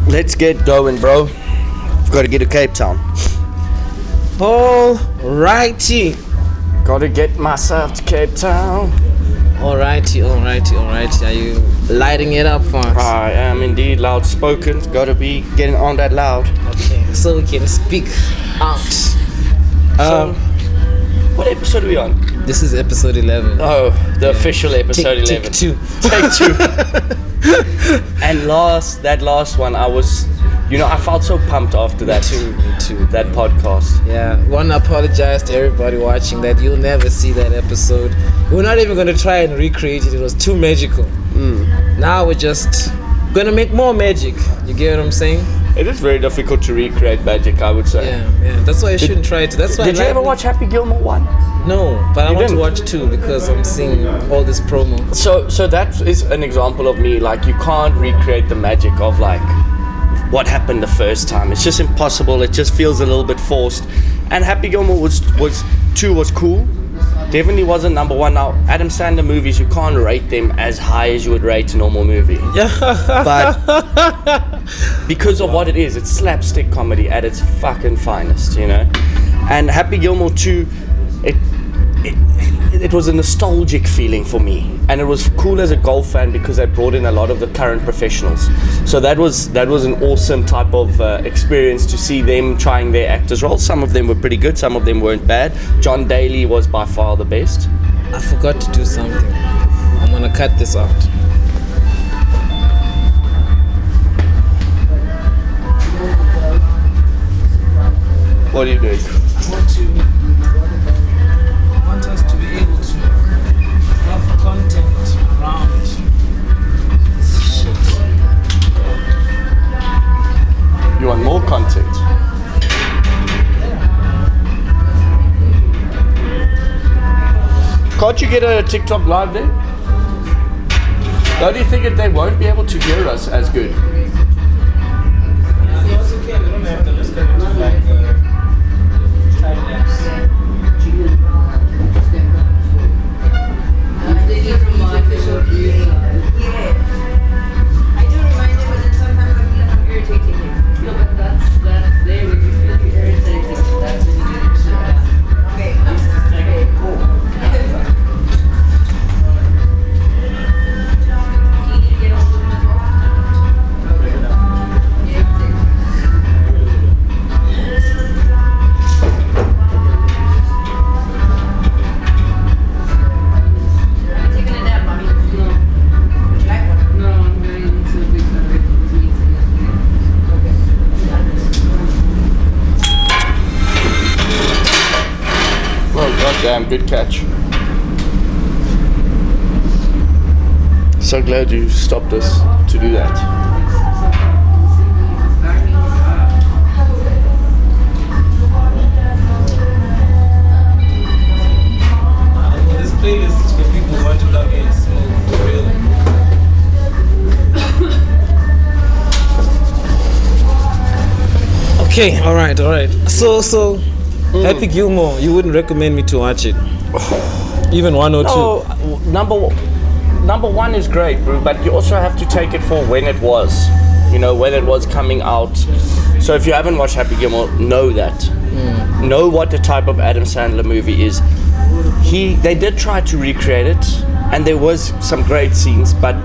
Let's get going, bro. I've got to get to Cape Town. Alrighty. Got to get myself to Cape Town. Alrighty. Are you lighting it up for us? I am indeed LoudSpoken. Got to be getting on that loud. Okay, so we can speak out. What episode are we on? This is episode 11. Oh, the official episode 11. Take two. Take two. And that last one, I felt so pumped after that. Me too. That podcast. Yeah, want to apologize to everybody watching that you'll never see that episode. We're not even going to try and recreate it. It was too magical. Now we're just going to make more magic. You get what I'm saying? It is very difficult to recreate magic, I would say. Yeah. That's why you shouldn't try it. That's why. Did you ever watch Happy Gilmore 1? No, but I want didn't? to watch 2 because I'm seeing all this promo. So that is an example of me, like, you can't recreate the magic of, like, what happened the first time. It's just impossible. It just feels a little bit forced. And Happy Gilmore was 2 was cool. Definitely wasn't number 1. Now, Adam Sandler movies, you can't rate them as high as you would rate a normal movie. But because of what it is, it's slapstick comedy at its fucking finest, you know? And Happy Gilmore 2, it was a nostalgic feeling for me, and it was cool as a golf fan because they brought in a lot of the current professionals. So that was an awesome type of experience to see them trying their actors' roles. Some of them were pretty good, some of them weren't bad. John Daly was by far the best. I forgot to do something. I'm gonna cut this out. What are you doing? I want us to be able to have content around this shit. You want more content? Can't you get a TikTok live there? Don't you think that they won't be able to hear us as good? It's okay, we don't have to listen to like time lapse. Damn, good catch. So glad you stopped us to do that. This playlist is for people who want to come in and smoke for real. Okay, all right. So Happy Gilmore, you wouldn't recommend me to watch it? Even 1 or 2? No, number 1 is great, bro, but you also have to take it for when it was. You know, when it was coming out. So if you haven't watched Happy Gilmore, know that. Know what the type of Adam Sandler movie is. They did try to recreate it, and there was some great scenes, but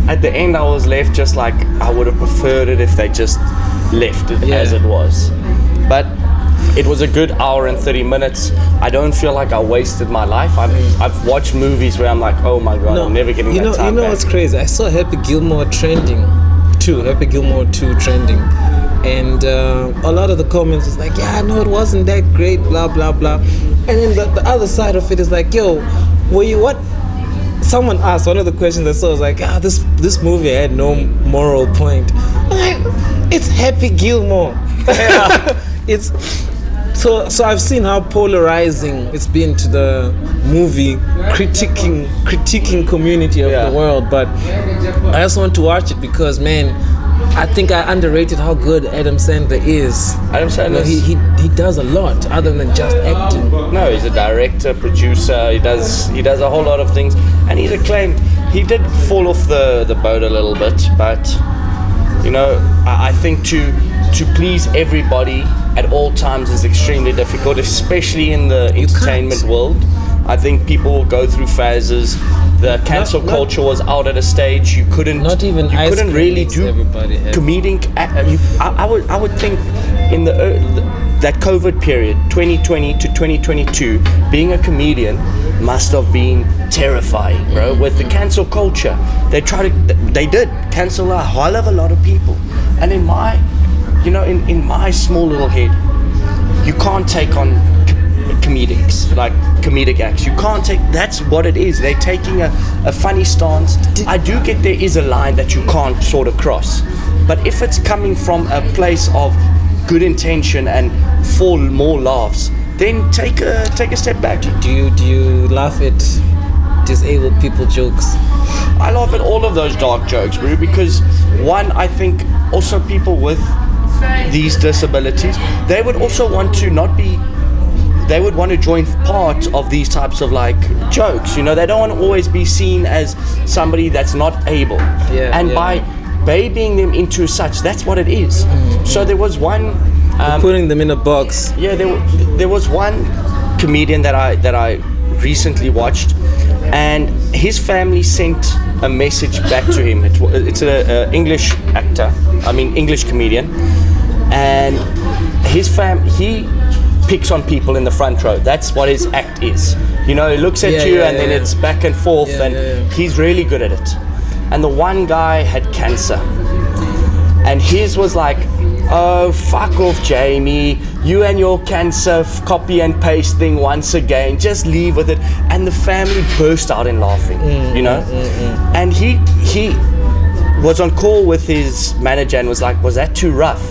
at the end I was left just like, I would have preferred it if they just left it as it was. But it was a good hour and 30 minutes. I don't feel like I wasted my life. I've watched movies where I'm like, oh my god, I'm never getting that time back. You know what's crazy? I saw Happy Gilmore trending, Happy Gilmore 2 trending. And a lot of the comments is like, yeah, no, it wasn't that great, blah, blah, blah. And then the other side of it is like, yo, were you what? Someone asked, one of the questions I saw was like, this movie had no moral point. I'm like, it's Happy Gilmore. It's so I've seen how polarizing it's been to the movie critiquing community of the world, but I just want to watch it because, man, I think I underrated how good Adam Sandler is. Adam Sandler, he does a lot other than just acting. No, he's a director, producer. He does a whole lot of things, and he's acclaimed. He did fall off the boat a little bit, but You know, I think to please everybody at all times is extremely difficult, especially in the entertainment world. I think people will go through phases. The cancel culture was out at a stage. You couldn't really do comedic. I would think in that COVID period, 2020 to 2022, being a comedian must have been terrifying, bro. With the cancel culture, they did cancel a hell of a lot of people. And in my my small little head, you can't take on comedic acts. You can't take. That's what it is. They're taking a funny stance. I do get there is a line that you can't sort of cross, but if it's coming from a place of good intention and for more laughs, then take a step back. Do you laugh at disabled people jokes? I laugh at all of those dark jokes, bro, because one, I think also people with these disabilities, they would also want to they would want to join part of these types of like jokes. You know, they don't want to always be seen as somebody that's not able. By babying them into such, that's what it is. So there was one putting them in a box. Yeah, there was one comedian that I recently watched, and his family sent a message back to him. It's an English comedian, and he picks on people in the front row. That's what his act is. You know, he looks at you and then it's back and forth, he's really good at it. And the one guy had cancer, and his was like, oh, fuck off, Jamie, you and your cancer copy and paste thing once again, just leave with it. And the family burst out in laughing, you know. And he was on call with his manager and was like, was that too rough?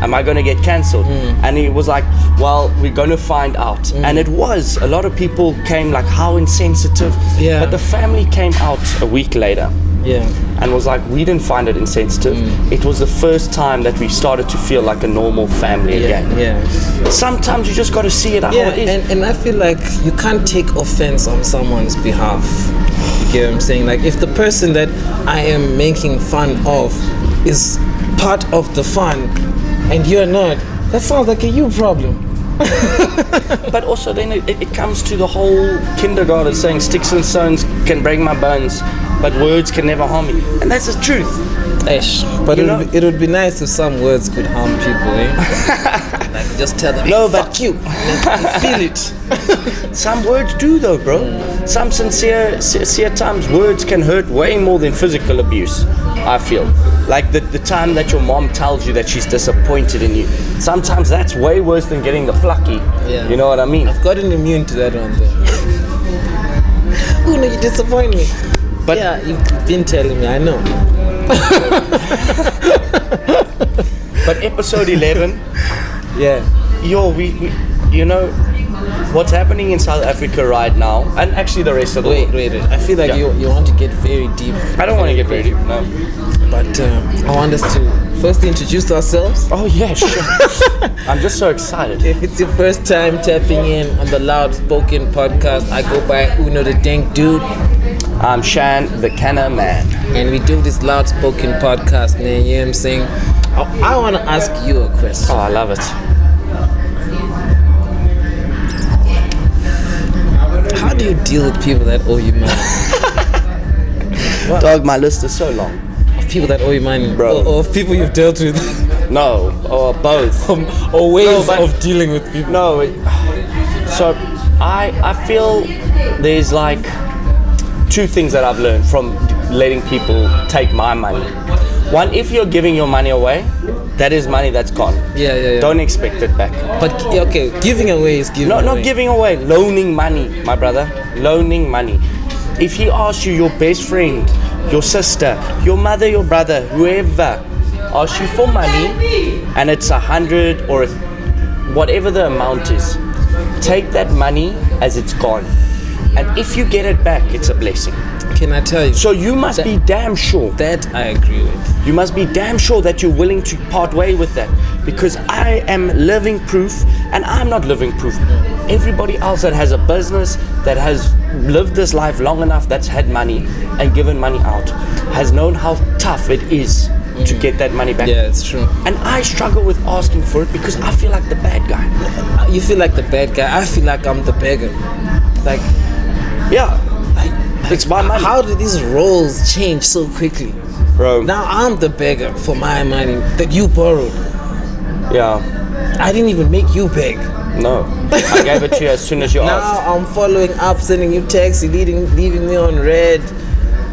Am I going to get cancelled? And he was like, well, we're going to find out. And it was. A lot of people came like, how insensitive. But the family came out a week later and was like, we didn't find it insensitive. It was the first time that we started to feel like a normal family again. Sometimes you just got to see it how it is. And I feel like you can't take offense on someone's behalf. You get what I'm saying? Like, if the person that I am making fun of is part of the fun and you're not, that sounds like a you problem. But also then it comes to the whole kindergarten saying sticks and stones can break my bones, but words can never harm me. And that's the truth. But it would be nice if some words could harm people, eh? Like, just tell them, no, fuck you. Feel it. Some words do though, bro. Some sincere times words can hurt way more than physical abuse, I feel. Like the time that your mom tells you that she's disappointed in you, sometimes that's way worse than getting the plucky. You know what I mean? I've gotten immune to that one though. Oh no, you disappoint me. But yeah, you've been telling me, I know. But episode 11, we you know what's happening in South Africa right now, and actually the rest of the world. Wait. I feel like you want to get very deep. I don't want to get very deep, no. But I want us to first introduce ourselves. Oh yeah, sure. I'm just so excited. If it's your first time tapping in on the LoudSpoken podcast, I go by Uno the Dank Dude. I'm Shan the Canna Man. And we do this LoudSpoken podcast, man. You know what I'm saying? I want to ask you a question. Oh, I love it. How do you deal with people that owe you money? Dog, my list is so long. Of people that owe you money, bro. Or of people you've dealt with? No, or both. Or ways of dealing with people. No, so I feel there's like two things that I've learned from letting people take my money. One, if you're giving your money away, that is money that's gone. Yeah. Don't expect it back. But okay, giving away is giving away. Not giving away, loaning money, my brother. Loaning money. If he asks you, your best friend, your sister, your mother, your brother, whoever asks you for money, and it's 100 or whatever the amount is, take that money as it's gone. And if you get it back, it's a blessing. Can I tell you? So you must be damn sure. That I agree with. You must be damn sure that you're willing to part way with that. Because I am living proof, and I'm not living proof. Everybody else that has a business, that has lived this life long enough, that's had money and given money out, has known how tough it is to get that money back. Yeah, it's true. And I struggle with asking for it because I feel like the bad guy. You feel like the bad guy. I feel like I'm the beggar. Like, Yeah, it's my money. how did these roles change so quickly? Bro, Now I'm the beggar for my money that you borrowed. yeah, I didn't even make you beg. no. I gave it to you as soon as you Now asked. I'm following up, sending you texts, leaving me on red.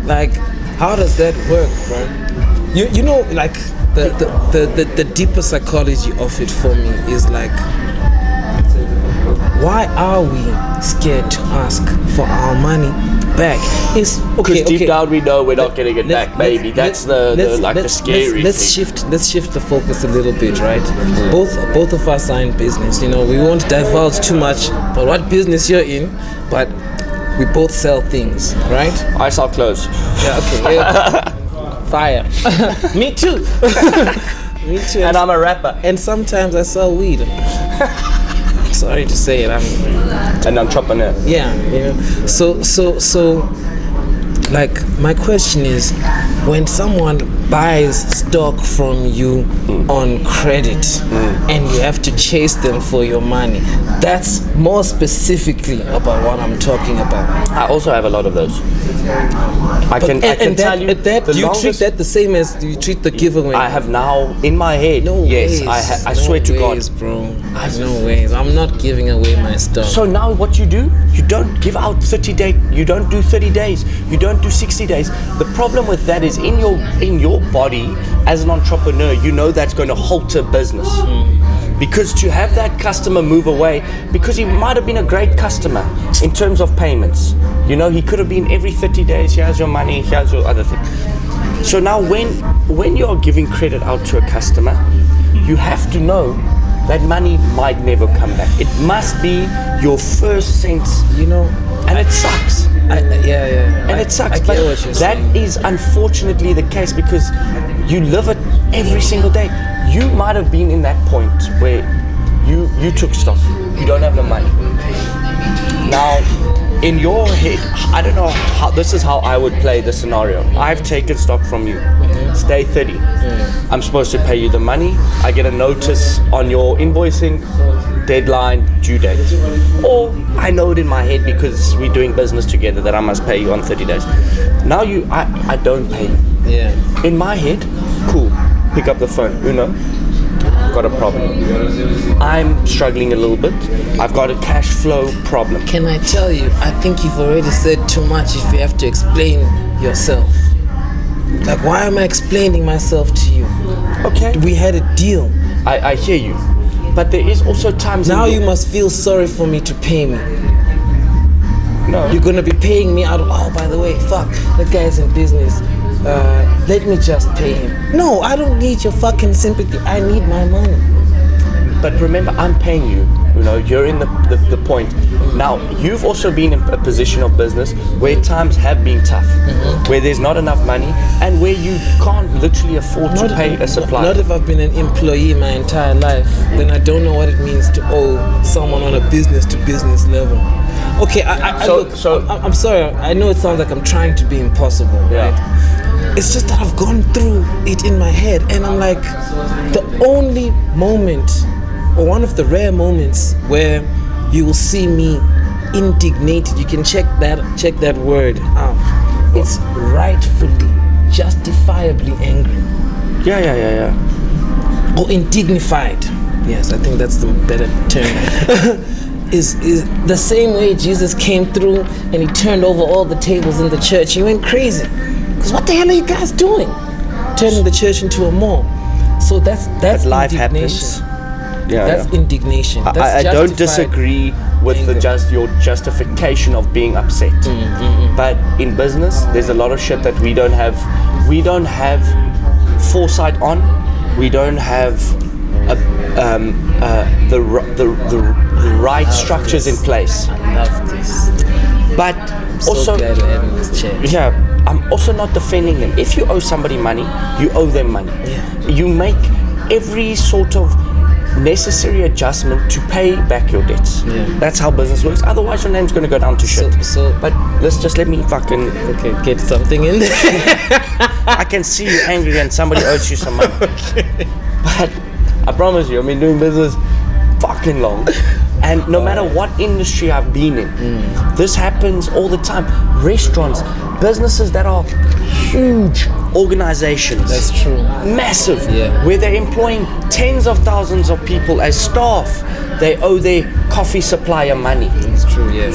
Like, how does that work, bro? You know, like the deeper psychology of it for me is like, why are we scared to ask for our money back? It's Because okay. deep down we know we're not getting it back, baby. That's the scary Let's thing. let's shift the focus a little bit, right? Both of us are in business. You know, we won't divulge too much about what business you're in, but we both sell things, right? I sell clothes. Yeah. Okay. Yeah. Fire. Me too. Me too. And I'm a rapper. And sometimes I sell weed. Sorry to say it. I'm An entrepreneur. yeah, you know. So like my question is, when someone buys stock from you on credit and you have to chase them for your money, that's more specifically about what I'm talking about. I also have a lot of those. I can tell you that the you treat longest- that the same as you treat the giveaway. I have now in my head. no yes, ways. I swear to ways, God. bro. No ways. I'm not giving away my stuff. So now what you do? You don't give out 30 days. You don't do 30 days. You don't do 60 days. The problem with that is in your body as an entrepreneur, you know that's going to halter business. Because to have that customer move away, because he might have been a great customer in terms of payments. You know, he could have been every 30 days, here's your money, here's your other thing. So now when you're giving credit out to a customer, you have to know that money might never come back. It must be your first sense, you know, and it sucks. yeah. And it sucks, I but get what you're that saying. is unfortunately the case because you live it every single day. You might have been in that point where you took stock, you don't have the money. Now, in your head, I don't know how, this is how I would play the scenario. I've taken stock from you, it's day 30. I'm supposed to pay you the money, I get a notice on your invoicing, deadline, due date. Or I know it in my head because we're doing business together that I must pay you on 30 days. Now I don't pay you. Yeah. In my head, cool, pick up the phone, got a problem. I'm struggling a little bit. I've got a cash flow problem. Can I tell you, I think you've already said too much if you have to explain yourself. Like, why am I explaining myself to you? Okay, We had a deal. I hear you. But there is also times Now in you must feel sorry for me to pay me. no. You're gonna be paying me out of, oh, by the way, fuck, that guy's in business. Let me just pay him. No, I don't need your fucking sympathy. I need my money. But remember, I'm paying you. You're in the point. Now, you've also been in a position of business where times have been tough, where there's not enough money, and where you can't literally afford to pay a supplier. Not if I've been an employee my entire life. Then I don't know what it means to owe someone on a business-to-business level. Okay, I'm sorry. I know it sounds like I'm trying to be impossible, Yeah. right? It's just that I've gone through it in my head, and I'm like, the only moment, or one of the rare moments, where you will see me indignated. You can check that word out. It's rightfully, justifiably angry. Yeah. Or indignified. Yes, I think that's the better term. is the same way Jesus came through and he turned over all the tables in the church. He went crazy. Because what the hell are you guys doing? Turning the church into a mall. So that's life indignation. happens. That's indignation. That's I don't justified disagree with anger. your justification of being upset. But in business, there's a lot of shit that we don't have. We don't have foresight on. We don't have the right structures in place. I love this. But So also, glad we're having this chat. yeah, I'm also not defending them. If you owe somebody money, you owe them money. Yeah. You make every sort of necessary adjustment to pay back your debts. Yeah. That's how business works. Otherwise, your name's going to go down to shit. But let me fucking get something in there. I can see you angry and somebody owes you some money. But I promise you, I've been doing business fucking long. And no matter what industry I've been in, this happens all the time. Restaurants, businesses that are huge organizations. That's true. Massive. Yeah. Where they're employing tens of thousands of people as staff. They owe their coffee supplier money. That's true, yeah.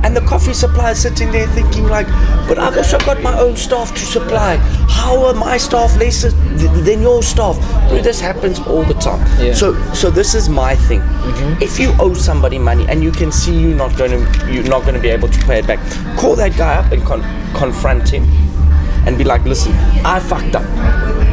And the coffee supplier sitting there thinking like, but I've also got my own staff to supply. How are my staff less than your staff? Dude, this happens all the time. Yeah. So this is my thing. If you owe somebody money and you can see you're not going to be able to pay it back, call that guy up and confront him and be like, listen, I fucked up.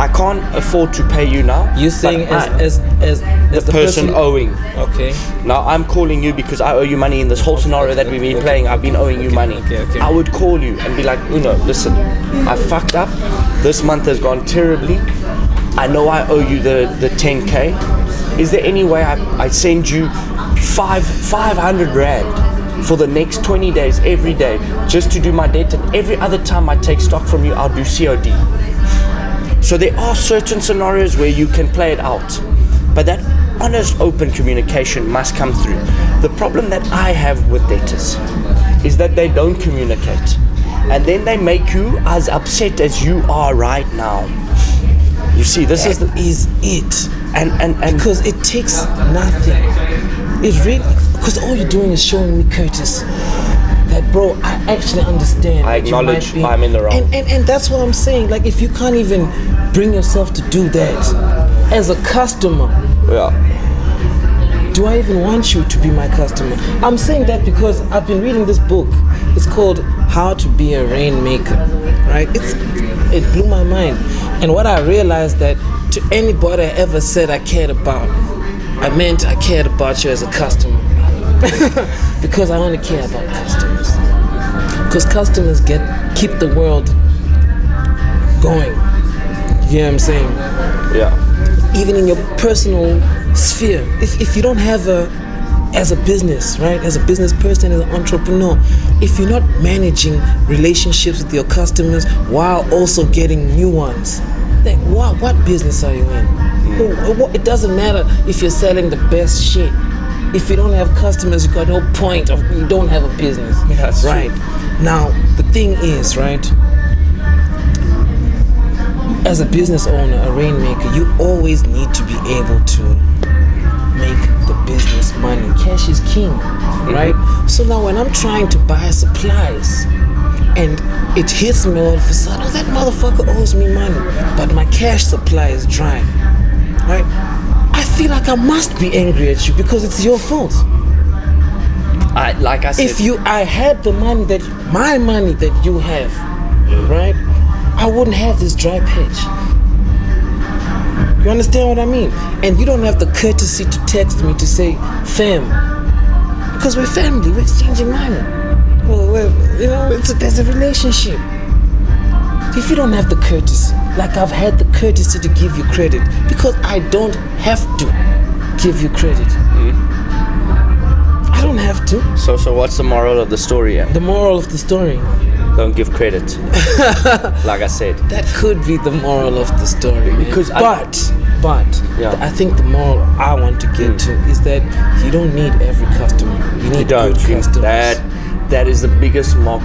I can't afford to pay you now. You're saying as the person owing. Okay. Now I'm calling you because I owe you money in this whole scenario that we've been playing. I've been owing you money. Okay. I would call you and be like, Uno, listen, I fucked up. This month has gone terribly. I know I owe you the 10K. Is there any way I send you 500 rand for the next 20 days every day just to do my debt, and every other time I take stock from you I'll do COD. So there are certain scenarios where you can play it out, but that honest open communication must come through. The problem that I have with debtors is that they don't communicate, and then they make you as upset as you are right now. You see, this is it. And because it takes nothing. It really, because all you're doing is showing me courtesy. That, bro, I actually understand. I acknowledge I'm in the wrong. And that's what I'm saying. Like, if you can't even bring yourself to do that as a customer, do I even want you to be my customer? I'm saying that because I've been reading this book. It's called How to Be a Rainmaker, right? It blew my mind. And what I realized that to anybody I ever said I cared about, I meant I cared about you as a customer. Because I only care about customers. Because customers keep the world going. You know what I'm saying? Yeah. Even in your personal sphere, if you don't have as a business, right, as a business person, as an entrepreneur, if you're not managing relationships with your customers while also getting new ones, then what business are you in? It doesn't matter if you're selling the best shit. If you don't have customers, you got no point of, you don't have a business. That's right. True. Now, the thing is, right, as a business owner, a rainmaker, you always need to be able to make the business money. Cash is king, right? So now when I'm trying to buy supplies and it hits me all of a sudden, oh, that motherfucker owes me money, but my cash supply is dry, right? I feel like I must be angry at you because it's your fault. Like I said, if I had my money that you have, right, I wouldn't have this dry patch. You understand what I mean? And you don't have the courtesy to text me to say, fam, because we're family, we're exchanging money. Well, there's a relationship. If you don't have the courtesy, like I've had the courtesy to give you credit, because I don't have to give you credit. I don't have to. So what's the moral of the story? Yeah? The moral of the story? Don't give credit. Like I said. That could be the moral of the story. Because but yeah. I think the moral I want to get to is that you don't need every customer. You need good customers. That is the biggest mock.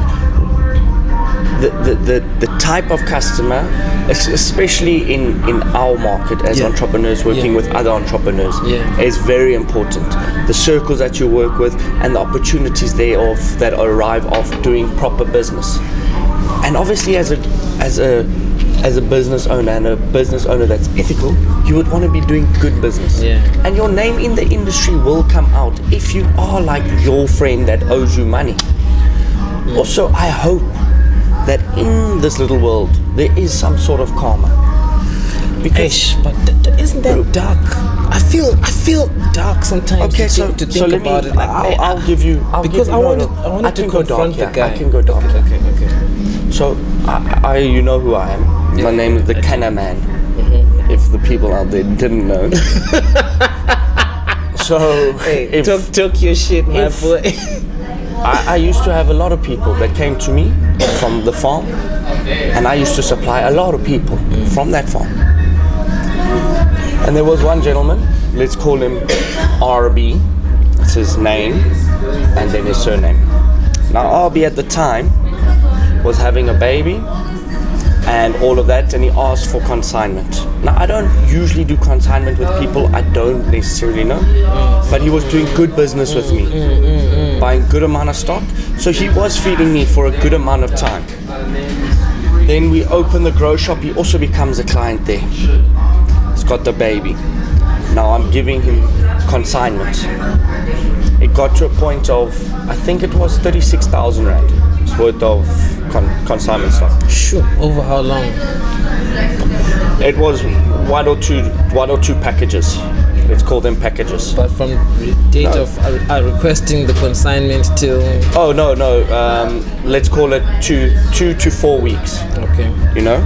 The type of customer, especially in our market as entrepreneurs working with other entrepreneurs, is very important. The circles that you work with and the opportunities thereof that arrive of doing proper business. And obviously as a business owner and a business owner that's ethical, you would want to be doing good business. And your name in the industry will come out if you are like your friend that owes you money. Also, I hope that in this little world there is some sort of karma. Because but isn't that dark? I feel dark sometimes. Okay, to think about it. Like, I'll give you. I wanted to confront the guy. I can go dark. Okay. So I you know who I am. My name is the Canna Man. If the people out there didn't know. So Hey, talk your shit, my boy. I used to have a lot of people that came to me from the farm, and I used to supply a lot of people from that farm. And there was one gentleman, let's call him RB, that's his name, and then his surname. Now RB at the time was having a baby and all of that, and he asked for consignment. Now I don't usually do consignment with people I don't necessarily know, but he was doing good business with me, buying good amount of stock, so he was feeding me for a good amount of time. Then we open the grow shop, he also becomes a client there. He's got the baby. Now I'm giving him consignment. It got to a point of, I think it was 36,000 Rand worth of consignment stock. Sure. Over how long? It was one or two packages. Let's call them packages. But from the date of requesting the consignment till... Oh no. Let's call it two to 4 weeks. Okay. You know,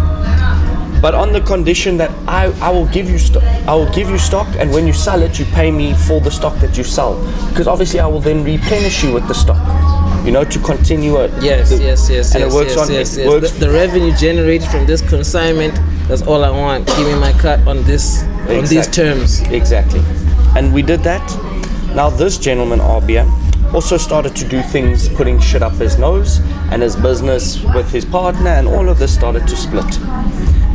but on the condition that I will give you stock. I will give you stock, and when you sell it, you pay me for the stock that you sell. Because obviously, I will then replenish you with the stock. You know, to continue it. Yes. And it works on. It works. The revenue generated from this consignment. That's all I want. Give me my cut on this. Exactly. On these terms. Exactly. And we did that. Now this gentleman, RBN, also started to do things, putting shit up his nose, and his business with his partner, and all of this started to split.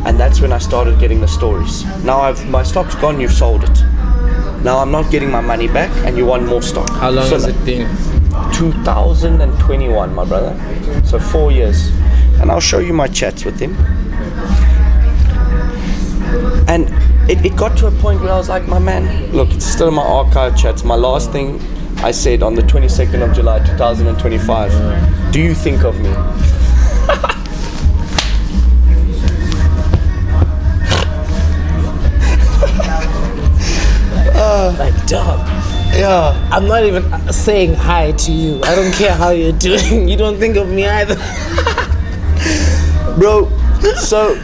And that's when I started getting the stories. Now my stock's gone, you've sold it. Now I'm not getting my money back, and you want more stock. How long has it been? 2021, my brother. So 4 years. And I'll show you my chats with him. And it got to a point where I was like, my man, look, it's still in my archive chats. My last thing I said on the 22nd of July 2025, do you think of me? Like, dog. Yeah. I'm not even saying hi to you. I don't care how you're doing. You don't think of me either. Bro, so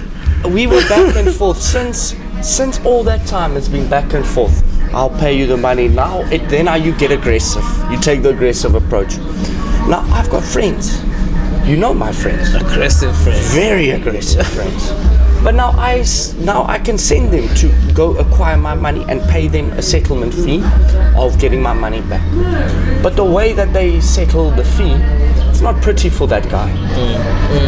we were back and forth since all that time. It's been back and forth. I'll pay you the money now. Then you get aggressive. You take the aggressive approach. Now I've got friends. You know my friends. Aggressive friends. Very aggressive friends. But now I can send them to go acquire my money and pay them a settlement fee of getting my money back. But the way that they settle the fee, it's not pretty for that guy.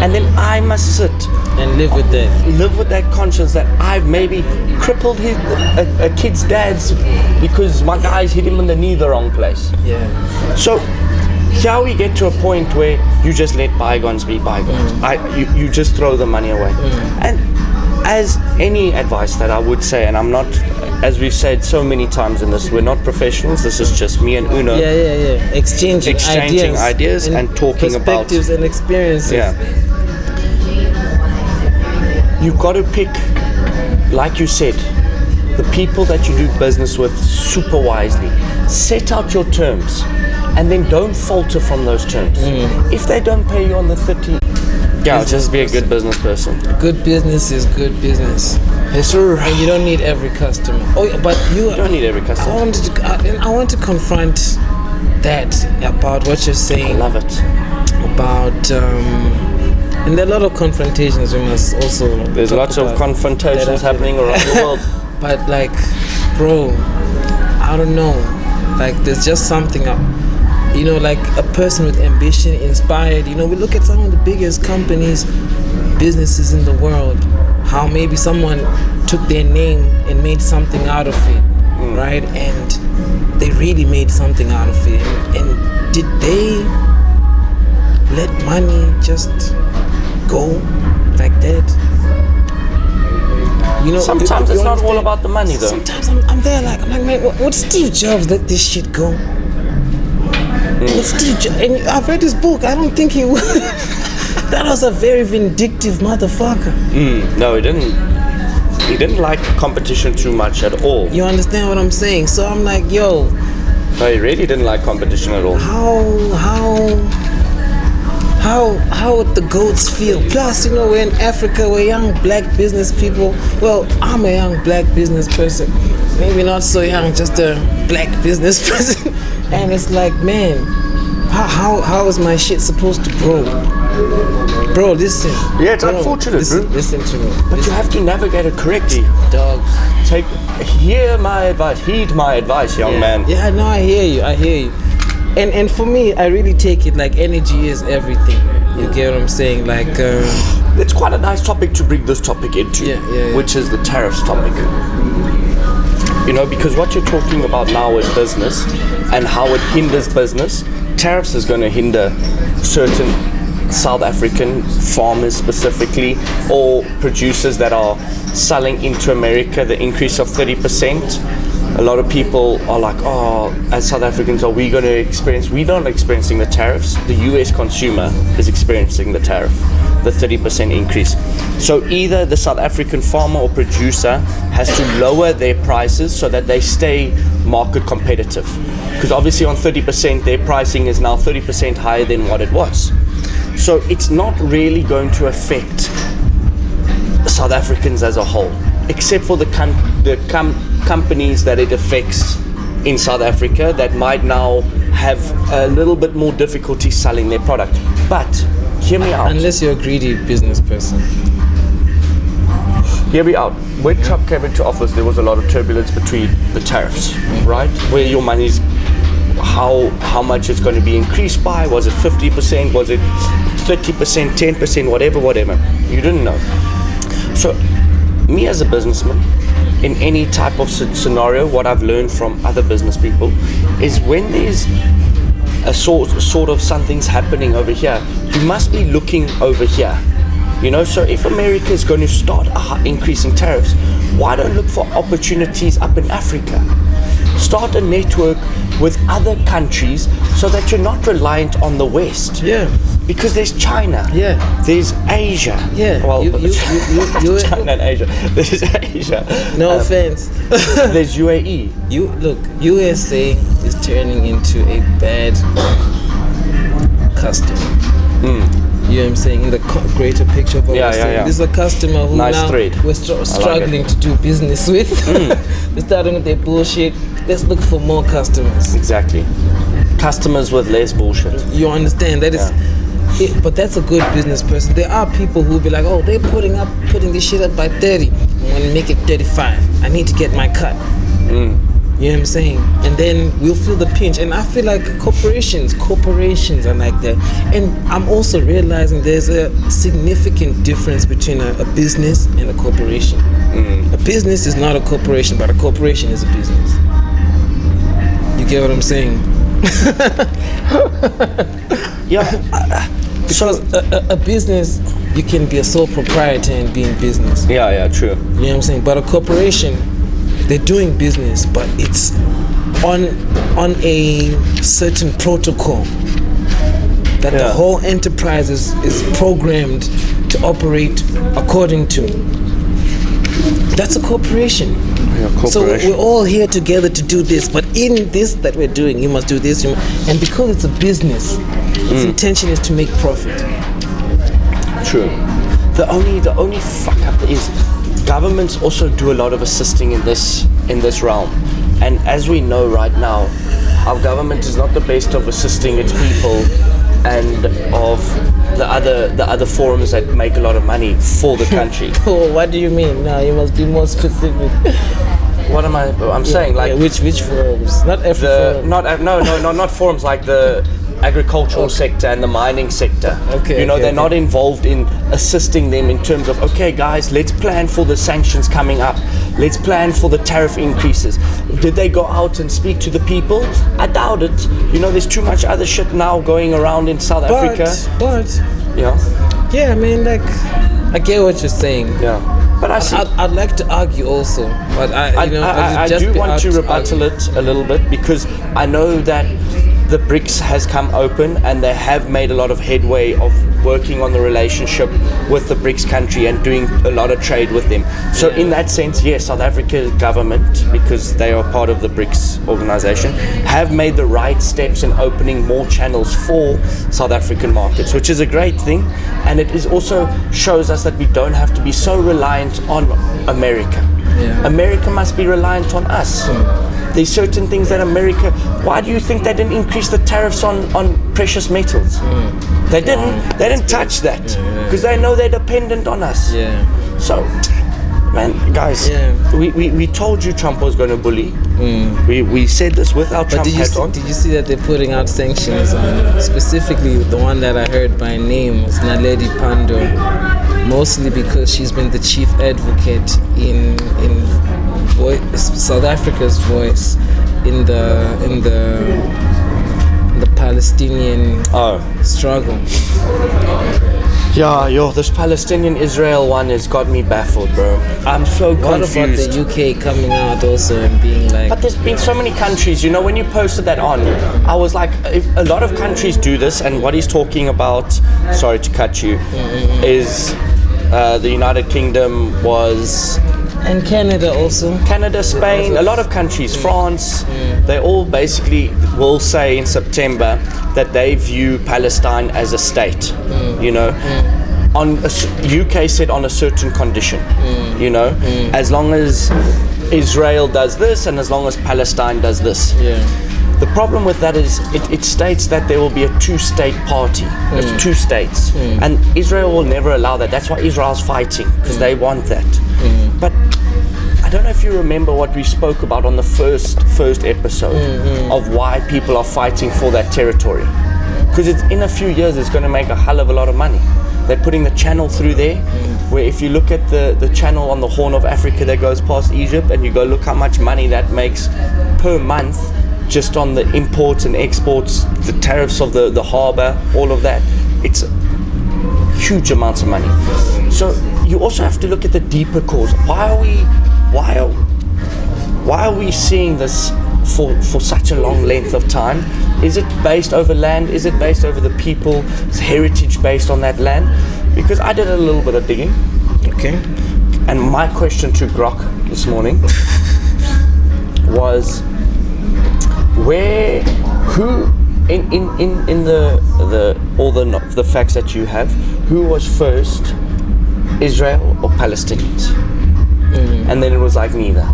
And then I must sit and live with that conscience that I've maybe crippled a kid's dad's because my guys hit him in the knee the wrong place. Yeah. So here we get to a point where you just let bygones be bygones. You just throw the money away. And as any advice that I would say, and I'm not, as we've said so many times in this, we're not professionals. This is just me and Uno. Yeah. Exchanging ideas and talking about perspectives and experiences. Yeah. You've got to pick, like you said, the people that you do business with super wisely. Set out your terms, and then don't falter from those terms. If they don't pay you on the 30, just be a good business person. Good business is good business. Yes, sir. And you don't need every customer. Oh, but you don't need every customer. I want to confront that about what you're saying. I love it. About and there are a lot of confrontations. We must also. There's lots of confrontations happening around the world. But like, bro, I don't know. Like, there's just something up. You know, like a person with ambition, inspired. You know, we look at some of the biggest companies, businesses in the world, how maybe someone took their name and made something out of it, right? And they really made something out of it. And did they let money just go like that? You know, sometimes it's not all about the money, though. Sometimes I'm there, like, man, what Steve Jobs let this shit go? Steve Jobs, and I've read his book. I don't think he would. That was a very vindictive motherfucker. No, he didn't. He didn't like competition too much at all. You understand what I'm saying? So I'm like, yo. No, he really didn't like competition at all. How how would the goats feel? Plus, you know, we're in Africa, we're young black business people. Well, I'm a young black business person. Maybe not so young, just a black business person. And it's like, man, how is my shit supposed to grow? Bro, listen. Yeah, it's bro, unfortunate, listen to me. But you have to navigate it correctly. Dog. Heed my advice, young man. Yeah, no, I hear you. And for me, I really take it like energy is everything. You get what I'm saying? Like, it's quite a nice topic to bring this topic into, which is the tariffs topic. You know, because what you're talking about now is business and how it hinders business. Tariffs is going to hinder certain South African farmers specifically, or producers that are selling into America. The increase of 30%. A lot of people are like, oh, as South Africans, are we going to experience? We're not experiencing the tariffs. The US consumer is experiencing the tariff, the 30% increase. So either the South African farmer or producer has to lower their prices so that they stay market competitive. Because obviously on 30%, their pricing is now 30% higher than what it was. So it's not really going to affect South Africans as a whole, except for the companies that it affects in South Africa that might now have a little bit more difficulty selling their product. But hear me out. Unless you're a greedy business person. Hear me out. When Trump came into office, there was a lot of turbulence between the tariffs, right? Where your money's, how much it's going to be increased by. Was it 50%? Was it 30%, 10%, whatever. You didn't know. So me as a businessman, in any type of scenario, what I've learned from other business people is when there's a sort of something's happening over here, you must be looking over here. You know, so if America is going to start increasing tariffs, why don't look for opportunities up in Africa? Start a network with other countries so that you're not reliant on the West. Yeah. Because there's China. Yeah. There's Asia. Yeah. Well, you China and Asia. There's Asia. No offense. There's UAE. Look, USA is turning into a bad customer. You know what I'm saying? In the greater picture of what we're saying. This is a customer who nice now trade. we're struggling to do business with. We're starting with their bullshit. Let's look for more customers. Exactly. Customers with less bullshit. You understand? That is it, but that's a good business person. There are people who be like, oh, they're putting this shit up by 30. I'm gonna make it 35. I need to get my cut. You know what I'm saying? And then we'll feel the pinch. And I feel like corporations are like that. And I'm also realizing there's a significant difference between a business and a corporation. A business is not a corporation, but a corporation is a business. You get what I'm saying? Because a business, you can be a sole proprietor and be in business. Yeah, true. You know what I'm saying? But a corporation, they're doing business, but it's on a certain protocol that the whole enterprise is programmed to operate according to. That's a corporation. So we're all here together to do this, but in this that we're doing, you must do this. And because it's a business, its intention is to make profit. True. The only fuck up is governments also do a lot of assisting in this realm, and as we know right now, our government is not the best of assisting its people and of the other forums that make a lot of money for the country. Oh, what do you mean? No, you must be more specific. What am I'm saying? Like which forums? Not every forum. Not forums like the agricultural sector and the mining sector. They're not involved in assisting them in terms of, okay guys, let's plan for the sanctions coming up. Let's plan for the tariff increases. Did they go out and speak to the people? I doubt it. There's too much other shit now going around in South Africa. I mean, like, I get what you're saying. But I'd like to argue also, but I do want to rebuttal it a little bit, because I know that the BRICS has come open and they have made a lot of headway of working on the relationship with the BRICS country and doing a lot of trade with them. So in that sense, yes, South Africa's government, because they are part of the BRICS organization, have made the right steps in opening more channels for South African markets, which is a great thing. And it is also shows us that we don't have to be so reliant on America. America must be reliant on us. There's certain things that America, why do you think they didn't increase the tariffs on precious metals? They didn't touch that because they know they're dependent on us. So, man, guys, we told you Trump was going to bully. We said this without Trump hat on. Did you see that they're putting out sanctions on, specifically the one that I heard by name was Naledi Pandor, mostly because she's been the chief advocate in South Africa's voice in the Palestinian struggle. This Palestinian-Israel one has got me baffled, bro. I'm so confused. What about the UK coming out also and being like... But there's been so many countries, when you posted that on, I was like, if a lot of countries do this, and what he's talking about, sorry to cut you, is the United Kingdom was... And Canada also. Canada, Spain, a lot of countries, France, they all basically will say in September that they view Palestine as a state, On UK said on a certain condition, as long as Israel does this and as long as Palestine does this. The problem with that is it states that there will be a two-state party. It's two states. And Israel will never allow that. That's why Israel's fighting, because they want that. But I don't know if you remember what we spoke about on the first episode of why people are fighting for that territory. Because in a few years it's going to make a hell of a lot of money. They're putting the channel through there, where if you look at the channel on the Horn of Africa that goes past Egypt, and you go look how much money that makes per month, just on the imports and exports, the tariffs of the harbor, all of that, it's huge amounts of money. So you also have to look at the deeper cause. Why are we seeing this for such a long length of time? Is it based over land? Is it based over the people? Is heritage based on that land? Because I did a little bit of digging. Okay. And my question to Grok this morning was, in the facts that you have, who was first, Israel or Palestinians? And then it was like neither.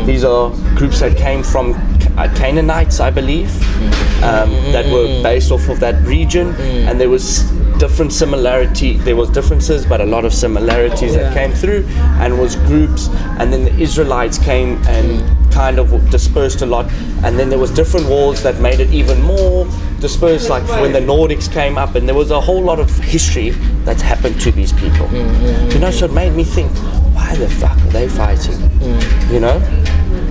These are groups that came from Canaanites, I believe, that were based off of that region, and there was there was differences, but a lot of similarities that came through, and was groups, and then the Israelites came and kind of dispersed a lot, and then there was different wars that made it even more dispersed, like when the Nordics came up, and there was a whole lot of history that's happened to these people. So it made me think, why the fuck are they fighting?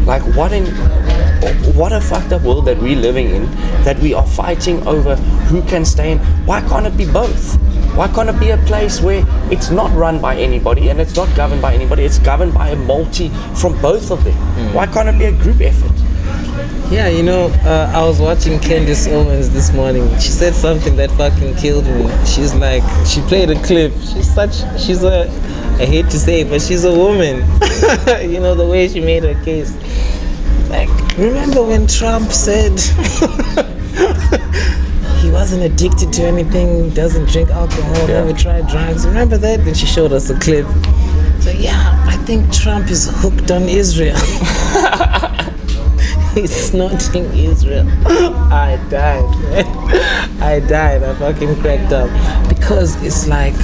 Like what a fucked up world that we're living in, that we are fighting over who can stay in. Why can't it be both? Why can't it be a place where it's not run by anybody and it's not governed by anybody, it's governed by a multi from both of them? Why can't it be a group effort? Yeah, I was watching Candace Owens this morning. She said something that fucking killed me. She's like, she played a clip. I hate to say it, but she's a woman. The way she made her case. Like, remember when Trump said he wasn't addicted to anything, doesn't drink alcohol, never tried drugs? Remember that? Then she showed us a clip. So yeah, I think Trump is hooked on Israel. He's snorting Israel. I died, man. I fucking cracked up. Because it's like,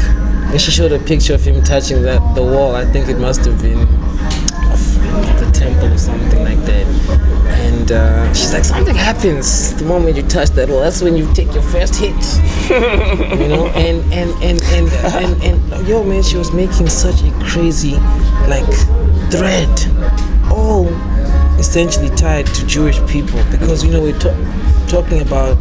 when she showed a picture of him touching the wall, I think it must have been the temple or something like that. And she's like, something happens the moment you touch that wall. That's when you take your first hit. And yo, man, she was making such a crazy thread, all essentially tied to Jewish people, because we're talking about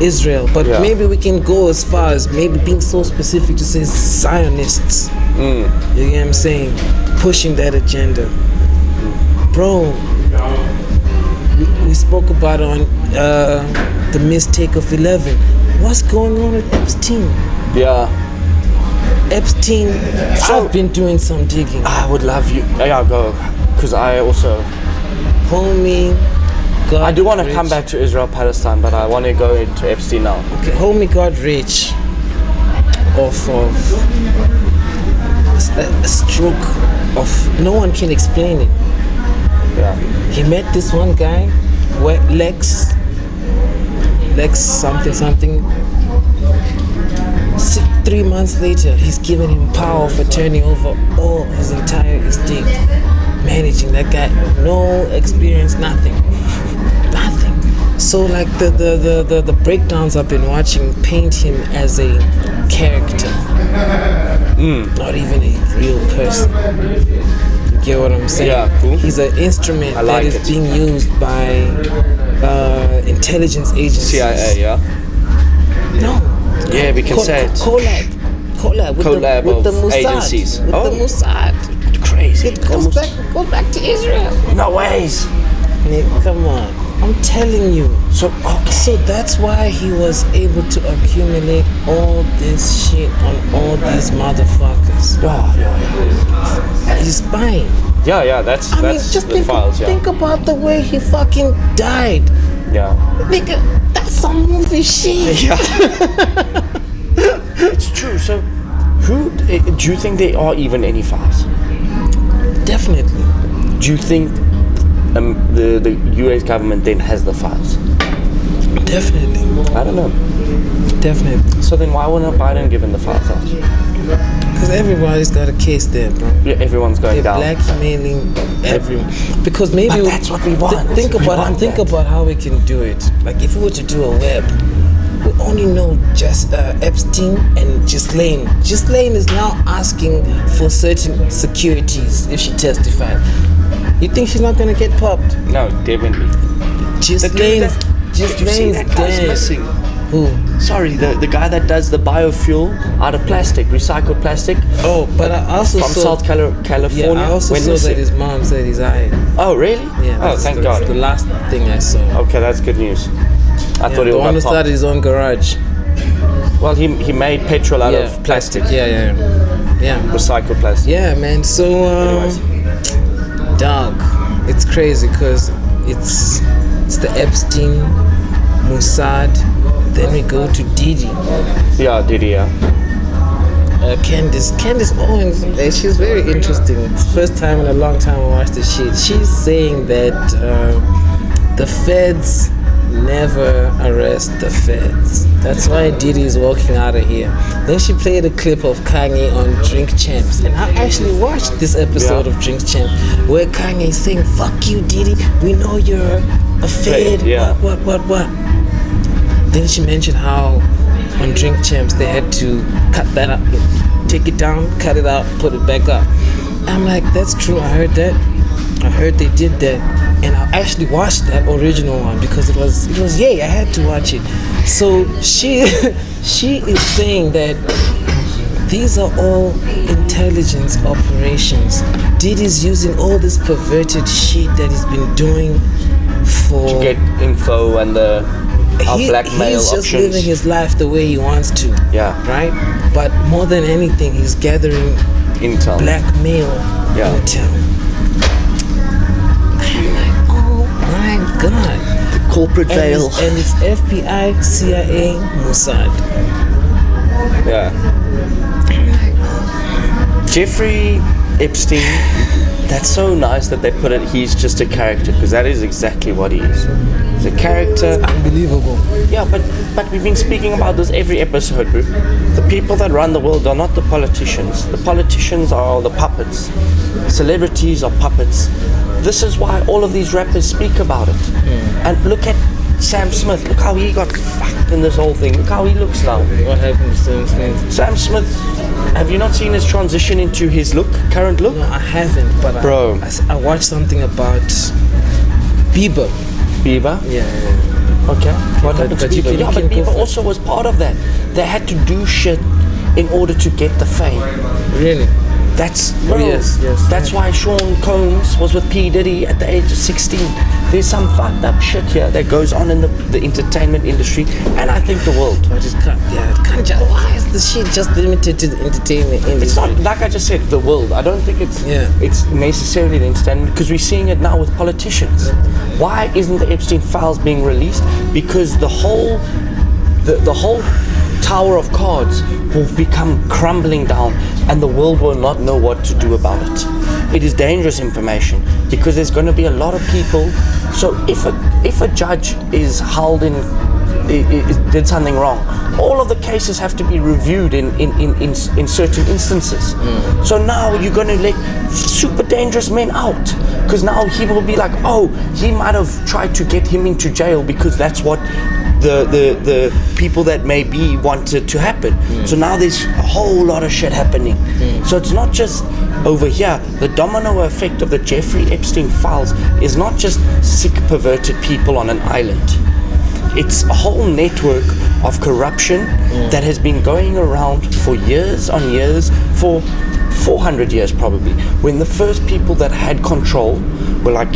Israel, but maybe we can go as far as maybe being so specific to say Zionists. You get what I'm saying? Pushing that agenda. Bro, we spoke about on the mistake of 11. What's going on with Epstein? Yeah. Epstein. I've been doing some digging. I would love you. Yeah, go. Because I also... Homie got I do want to rich. come back to Israel, Palestine, but I want to go into Epstein now. Okay, homie got rich off of a stroke of... No one can explain it. Yeah. He met this one guy, Lex something. 3 months later, he's given him power for turning over all his entire estate, managing that guy. No experience, nothing. So like the breakdowns I've been watching paint him as a character, not even a real person. You get what I'm saying? Yeah, cool. He's an instrument I like that is it. being used by intelligence agencies. CIA, yeah? No. Yeah, we can say it. Collab with Collab the of Mossad. agencies. With the Mossad. Crazy. It goes back to Israel. No ways. Nick, come on. I'm telling you. So that's why he was able to accumulate all this shit on all these motherfuckers. Yeah. He's spying. Yeah, that's just the files, yeah. think about the way he fucking died. Yeah. Nigga, that's some movie shit. Yeah. It's true. So, who do you think there are even any files? Definitely. Do you think the US government then has the files? Definitely. I don't know. Definitely. So then why wasn't Biden given the files out? Because everybody's got a case there, bro. Yeah, everyone's going They're down. blackmailing everyone. Because maybe But that's what we want. Think about how we can do it. Like if we were to do a web, we only know just Epstein and Ghislaine. Ghislaine is now asking for certain securities if she testified. You think she's not gonna get popped? No, definitely. Ghislaine's dead. Missing. Who? Sorry, the guy that does the biofuel out of plastic, recycled plastic. Oh, but I also from saw South California. Yeah, I also went saw missing. that his mom said he's died. Oh, really? Yeah. Oh, thank that's God. the last thing I saw. Okay, that's good news. I thought he the was one who got started his own garage. popped. Well, he made petrol out of plastic. Yeah. Recycled plastic. Yeah, man. So, Anyways. dog, it's crazy because it's the Epstein, Mossad. Then we go to Didi. Yeah, Didi, yeah. Candace Owens. She's very interesting. It's the first time in a long time I watched this shit. She's saying that the feds never arrest the feds. That's why Didi is walking out of here. Then she played a clip of Kanye on Drink Champs, and I actually watched this episode of Drink Champs where Kanye is saying, "Fuck you, Didi. We know you're a fed. Yeah. What?" Then she mentioned how on Drink Champs they had to cut that up, take it down, cut it out, put it back up. I'm like, that's true. I heard that. I heard they did that, and I actually watched that original one because it was yay. I had to watch it. So she is saying that these are all intelligence operations. Diddy's using all this perverted shit that he's been doing for To get info and our blackmail he's just options. living his life the way he wants to. Yeah. Right? But more than anything, he's gathering Intel. blackmail intel. I'm like, oh my god. The corporate veil. And it's FBI, CIA, Mossad. Yeah. Jeffrey Epstein, that's so nice that they put it, he's just a character, because that is exactly what he is. He's a character. Unbelievable. Yeah, but we've been speaking about this every episode, bro. The people that run the world are not the politicians. The politicians are the puppets. Celebrities are puppets. This is why all of these rappers speak about it. And look at Sam Smith. Look how he got fucked in this whole thing. Look how he looks now. What happened to Sam Smith? Sam Smith, have you not seen his transition into his current look? No, I haven't, but Bro. I watched something about Bieber. Bieber? Yeah. Okay. What happened to but you Bieber? can- Yeah, you but can go Bieber for- also was part of that. They had to do shit in order to get the fame. Really? That's bro, yes. That's why Sean Combs was with P. Diddy at the age of 16. There's some fucked up shit here that goes on in the entertainment industry, and I think the world. But it can't just, why is the shit just limited to the entertainment industry? It's not, like I just said, the world. I don't think it's necessarily the entertainment, because we're seeing it now with politicians. Why isn't the Epstein files being released? Because the whole tower of cards will become crumbling down, and the world will not know what to do about it. It is dangerous information, because there's going to be a lot of people. So if a judge is held in did something wrong, all of the cases have to be reviewed in certain instances. So now you're going to let super dangerous men out, because now he will be like, oh, he might have tried to get him into jail because that's what the people that may be wanted to happen. So now there's a whole lot of shit happening. So it's not just over here. The domino effect of the Jeffrey Epstein files is not just sick, perverted people on an island. It's a whole network of corruption that has been going around for years on years, for 400 years probably. When the first people that had control were like,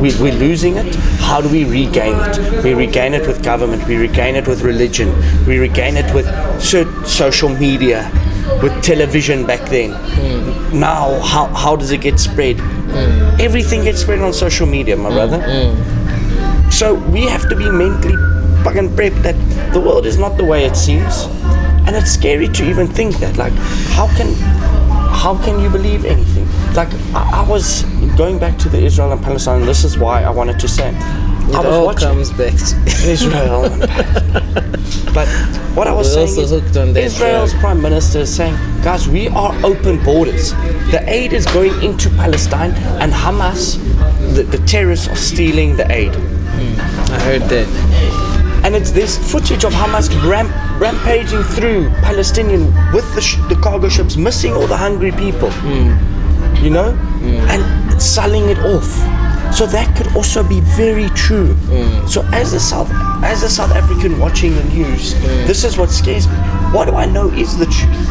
we're losing it, how do we regain it? We regain it with government, we regain it with religion, we regain it with social media, with television back then. Now, how does it get spread? Everything gets spread on social media, my brother. So we have to be mentally fucking prepped that the world is not the way it seems. And it's scary to even think that, like, how can you believe anything? Like, I was going back to the Israel and Palestine, and this is why I wanted to say it all comes back to Israel and Palestine. But what I was saying is, Israel's prime minister is saying, guys, we are open borders. The aid is going into Palestine, and Hamas, the terrorists, are stealing the aid. I heard that. And it's this footage of Hamas rampaging through Palestinian with the cargo ships, missing all the hungry people, you know, and selling it off. So that could also be very true. So as a South African watching the news, this is what scares me. What do I know is the truth?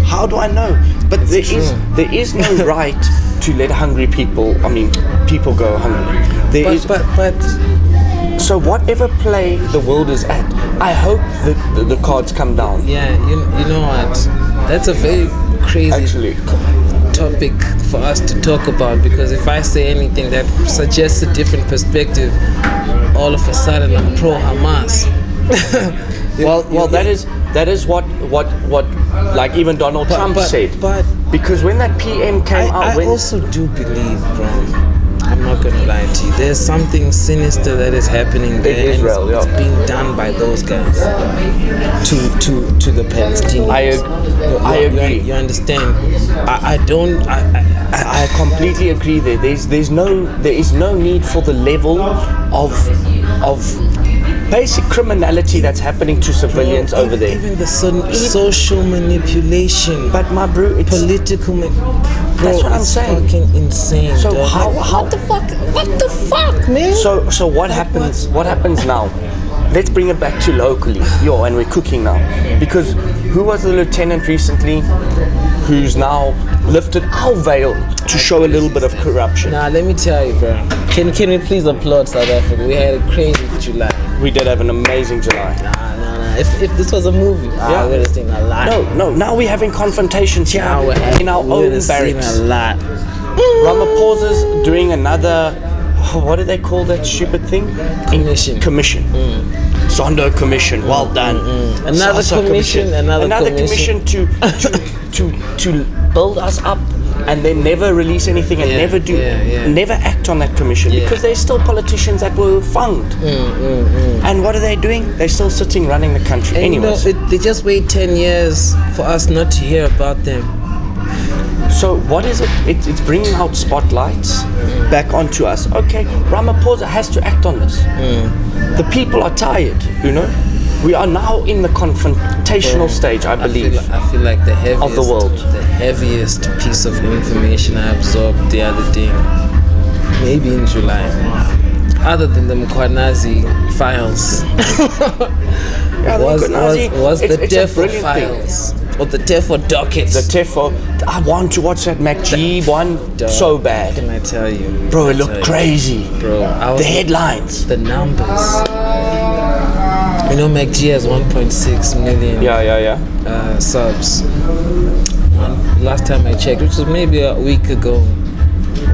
How do I know? But there is no right to let hungry people. I mean, people go hungry. So whatever play the world is at, I hope that the cards come down. Yeah, you know what? That's a very crazy topic for us to talk about, because if I say anything that suggests a different perspective, all of a sudden I'm pro Hamas. Well, that is what like even Donald Trump said. But because when that PM came out, I also do believe, bro. I'm not gonna lie to you. There's something sinister that is happening there, in Israel, and it's being done by those guys to the Palestinians. I agree. You understand? I completely agree. There is no need for the level of basic criminality that's happening to civilians over there. Even the social manipulation. But my bro, it's political. That's what I'm saying. Fucking insane. So dog. what the fuck, man? So what happens? What happens now? Let's bring it back to locally. And we're cooking now. Because who was the lieutenant recently who's now lifted our veil to show a little bit of corruption? Nah, let me tell you, bro. Can we please applaud South Africa? We had a crazy July. We did have an amazing July. Nah. If this was a movie, I would have seen a lot. No. Now we're having confrontations here in our own barracks. Seen a lot. Ramaphosa's doing another. What do they call that stupid thing? Commission. Zondo Commission. Well done. Another commission. Another commission to build us up, and then never release anything and never act on that commission because there's still politicians that were funged. And what are they doing? They're still sitting running the country. Anyways, they just wait 10 years for us not to hear about them. So what is it? It's bringing out spotlights back onto us. Okay, Ramaphosa has to act on this. The people are tired, you know. We are now in the confrontational stage, I believe. I feel like the heaviest of the world. The heaviest piece of information I absorbed the other day, maybe in July, other than the Mkhwanazi files, was the TEFO files. Or the TEFO dockets. The TEFO. I want to watch that MacG one Dog, so bad. Can I tell you? Bro, it Can I looked tell you? crazy. Bro, The headlines. the numbers. You know, MacG has 1.6 million Yeah. subs. Last time I checked, which was maybe a week ago,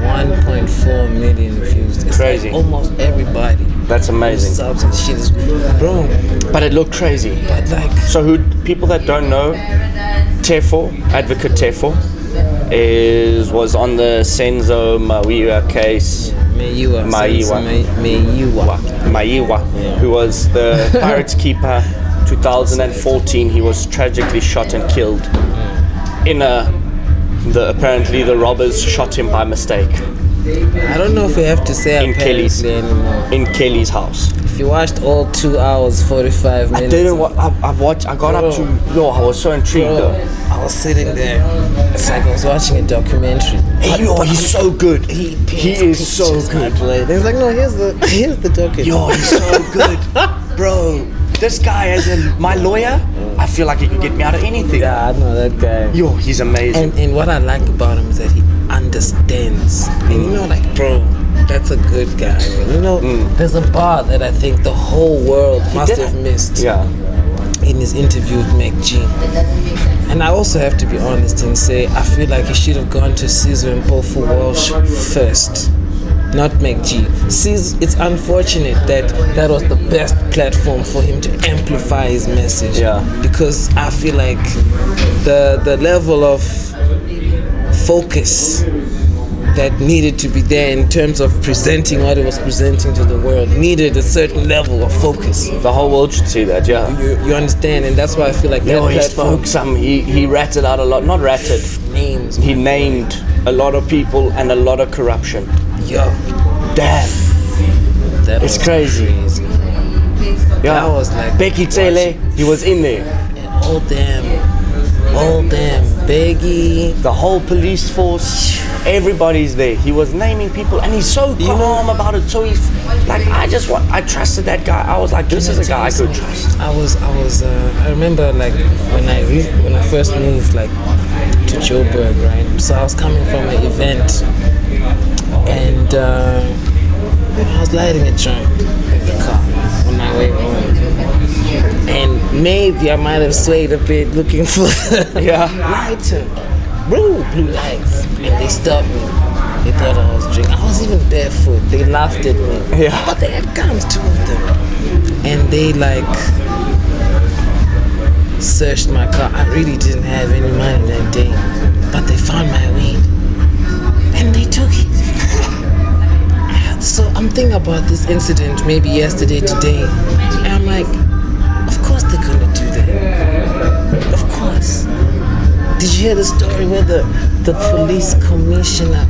1.4 million views. It's Crazy. like almost everybody. That's amazing. Subs and shit is, bro. But it looked crazy. But like, So people that don't know, Tefo, Advocate Tefo, was on the Senzo Mawiwa case. Maiwa, Who was the Pirates keeper 2014. He was tragically shot and killed apparently the robbers shot him by mistake I don't know if we have to say in Kelly's anymore. house. If you watched all 2 hours 45 minutes, I didn't watch. I got up to. Yo, I was so intrigued though. I was sitting there. It's like I was watching a documentary. He's so good. He is so good. There's like, no, here's the documentary. Yo, he's so good, bro. This guy, as in my lawyer, I feel like he could get me out of anything. Yeah, I know that guy. Yo, he's amazing. And what I like about him is that he understands. And you know, like, bro, that's a good guy. You know, there's a bar that I think the whole world must have missed. Yeah. In his interview with MacG. And I also have to be honest and say I feel like he should have gone to Caesar and Paul for Walsh first, not MacG. It's unfortunate that was the best platform for him to amplify his message. Yeah. Because I feel like the level of focus that needed to be there in terms of presenting what it was presenting to the world needed a certain level of focus. The whole world should see that, yeah. You understand, and that's why I feel like that he platform. spoke he ratted out a lot, not ratted. Names. He named a lot of people and a lot of corruption. Yo, Damn. It's crazy. Yeah. That was like Becky Tele, he was in there. Oh damn, Beggy. The whole police force, everybody's there. He was naming people, and he's so calm about it. So he's like, I trusted that guy. I was like, this is a guy I could trust. I remember like when I first moved like to Joburg, right? So I was coming from an event, and I was lighting a joint in the car on my way home. And maybe I might have swayed a bit looking for lighter. Blue lights. And they stopped me. They thought I was drinking. I was even barefoot. They laughed at me. Yeah. But they had guns, 2 of them. And they like searched my car. I really didn't have any money that day. But they found my weed. And they took it. So I'm thinking about this incident maybe yesterday, today. And I'm like, of course they're gonna do that. Of course. Did you hear the story where the police commissioner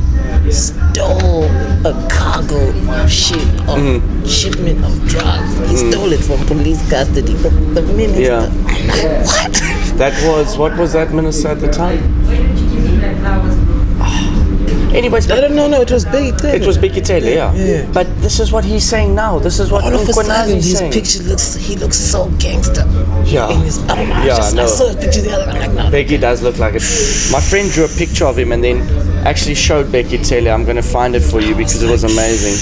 stole a cargo shipment of drugs? He stole it from police custody. The minister. Yeah. I'm like, what? What was that minister at the time? Anyways, I don't know. No, it was Big Taylor. It was Becky Taylor, yeah. But this is what he's saying now. This is what All of a sudden, is his saying. picture looks so gangster. Yeah. In his, I don't know. Yeah, I saw his picture the other day. I'm like, no. Becky does look like it. My friend drew a picture of him and then actually showed Becky Taylor. I'm going to find it for you because it was amazing.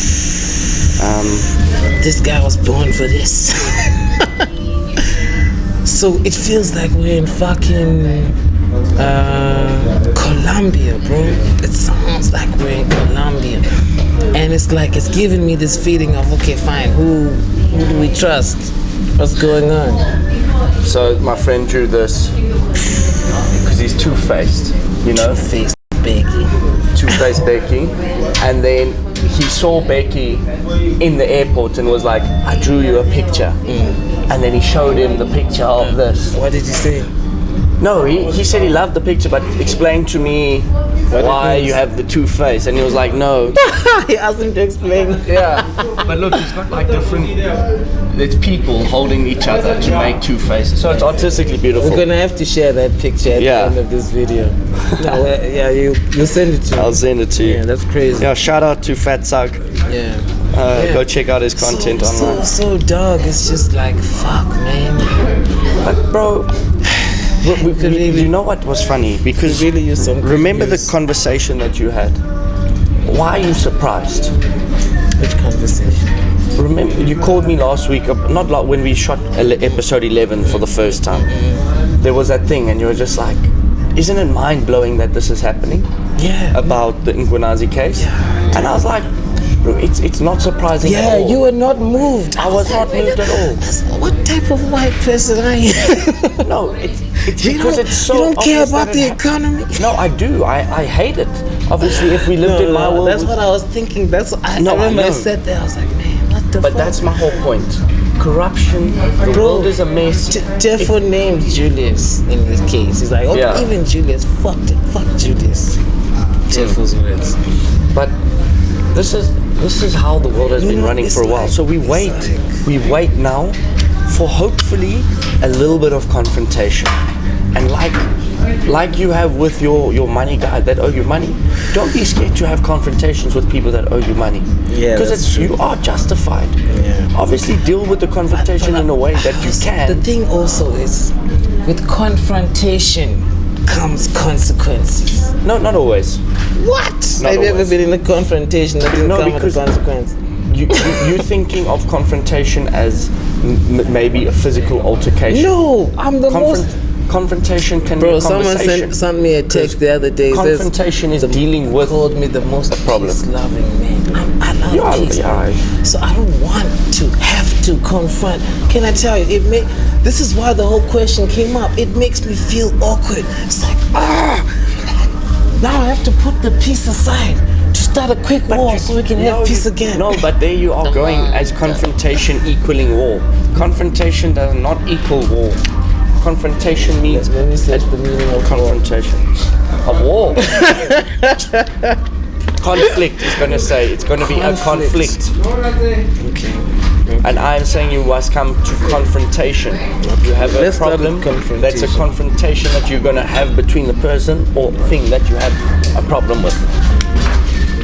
This guy was born for this. So it feels like we're in fucking Colombia, bro. It sounds like we're in Colombia. And it's like it's giving me this feeling of, okay, fine, who do we trust? What's going on? So my friend drew this because he's two-faced, you know? Two-faced Becky. Two-faced Becky. And then he saw Becky in the airport and was like, I drew you a picture. And then he showed him the picture of this. What did he say? No, he said he loved the picture, but explain to me why you have the two face. And he was like, no. He asked him to explain. Yeah. But look, he's got like different, it's people holding each other to make two faces. So it's artistically beautiful. We're gonna have to share that picture at the end of this video. No, you'll send it to me. I'll send it to you. Yeah, that's crazy. Yeah, shout out to Fat Sug. Yeah. Go check out his content online. So dog, it's just like, fuck, man. But bro, You know what was funny? Because really use some remember the news. conversation that you had. Why are you surprised? Which conversation? Remember, you called me last week, when we shot episode 11 for the first time. There was that thing, and you were just like, isn't it mind-blowing that this is happening? Yeah. About the Nkwenazi case? Yeah. And I was like, bro, it's not surprising at all. Yeah, you were not moved. I was not moved at all. What type of white person are you? No, it's You because don't, it's so you don't care obvious about that the it happens. economy. No, I do. I hate it. Obviously, if we lived in my world, that's what I was thinking. I remember I know. sat there. I was like, man, what the But fuck? that's my whole point. Corruption. The world is a mess. Therefore named Julius in this case. He's like, okay, Yeah. even Julius, fuck Julius. Thereful's words. But this is how the world has been running for a while. So we wait now for hopefully a little bit of confrontation. And like you have with your money guy that owe you money, don't be scared to have confrontations with people that owe you money. Yeah, Because you are justified. Yeah. Obviously deal with the confrontation in a way that you can. The thing also is, with confrontation comes consequences. No, not always. What? Not Have you ever always. been in a confrontation that didn't No, come with because- a consequence? You're thinking of confrontation as maybe a physical altercation. No, I'm the most. Confrontation can be Bro, a someone conversation. sent me a text the other day. Says, Confrontation is dealing with called me the most problem. peace-loving man. I love Yeah, peace. yeah. So I don't want to have to confront. Can I tell you? This is why the whole question came up. It makes me feel awkward. It's like, now I have to put the peace aside to start a quick war so we can have peace again. No, but there you are going as confrontation equaling war. Confrontation does not equal war. Confrontation means Let me search the meaning of confrontation of war. Conflict is going to say it's going to be a conflict. Okay. And I'm saying you must come to confrontation. You have a Let's start with problem. confrontation. That's a confrontation that you're going to have between the person or thing that you have a problem with.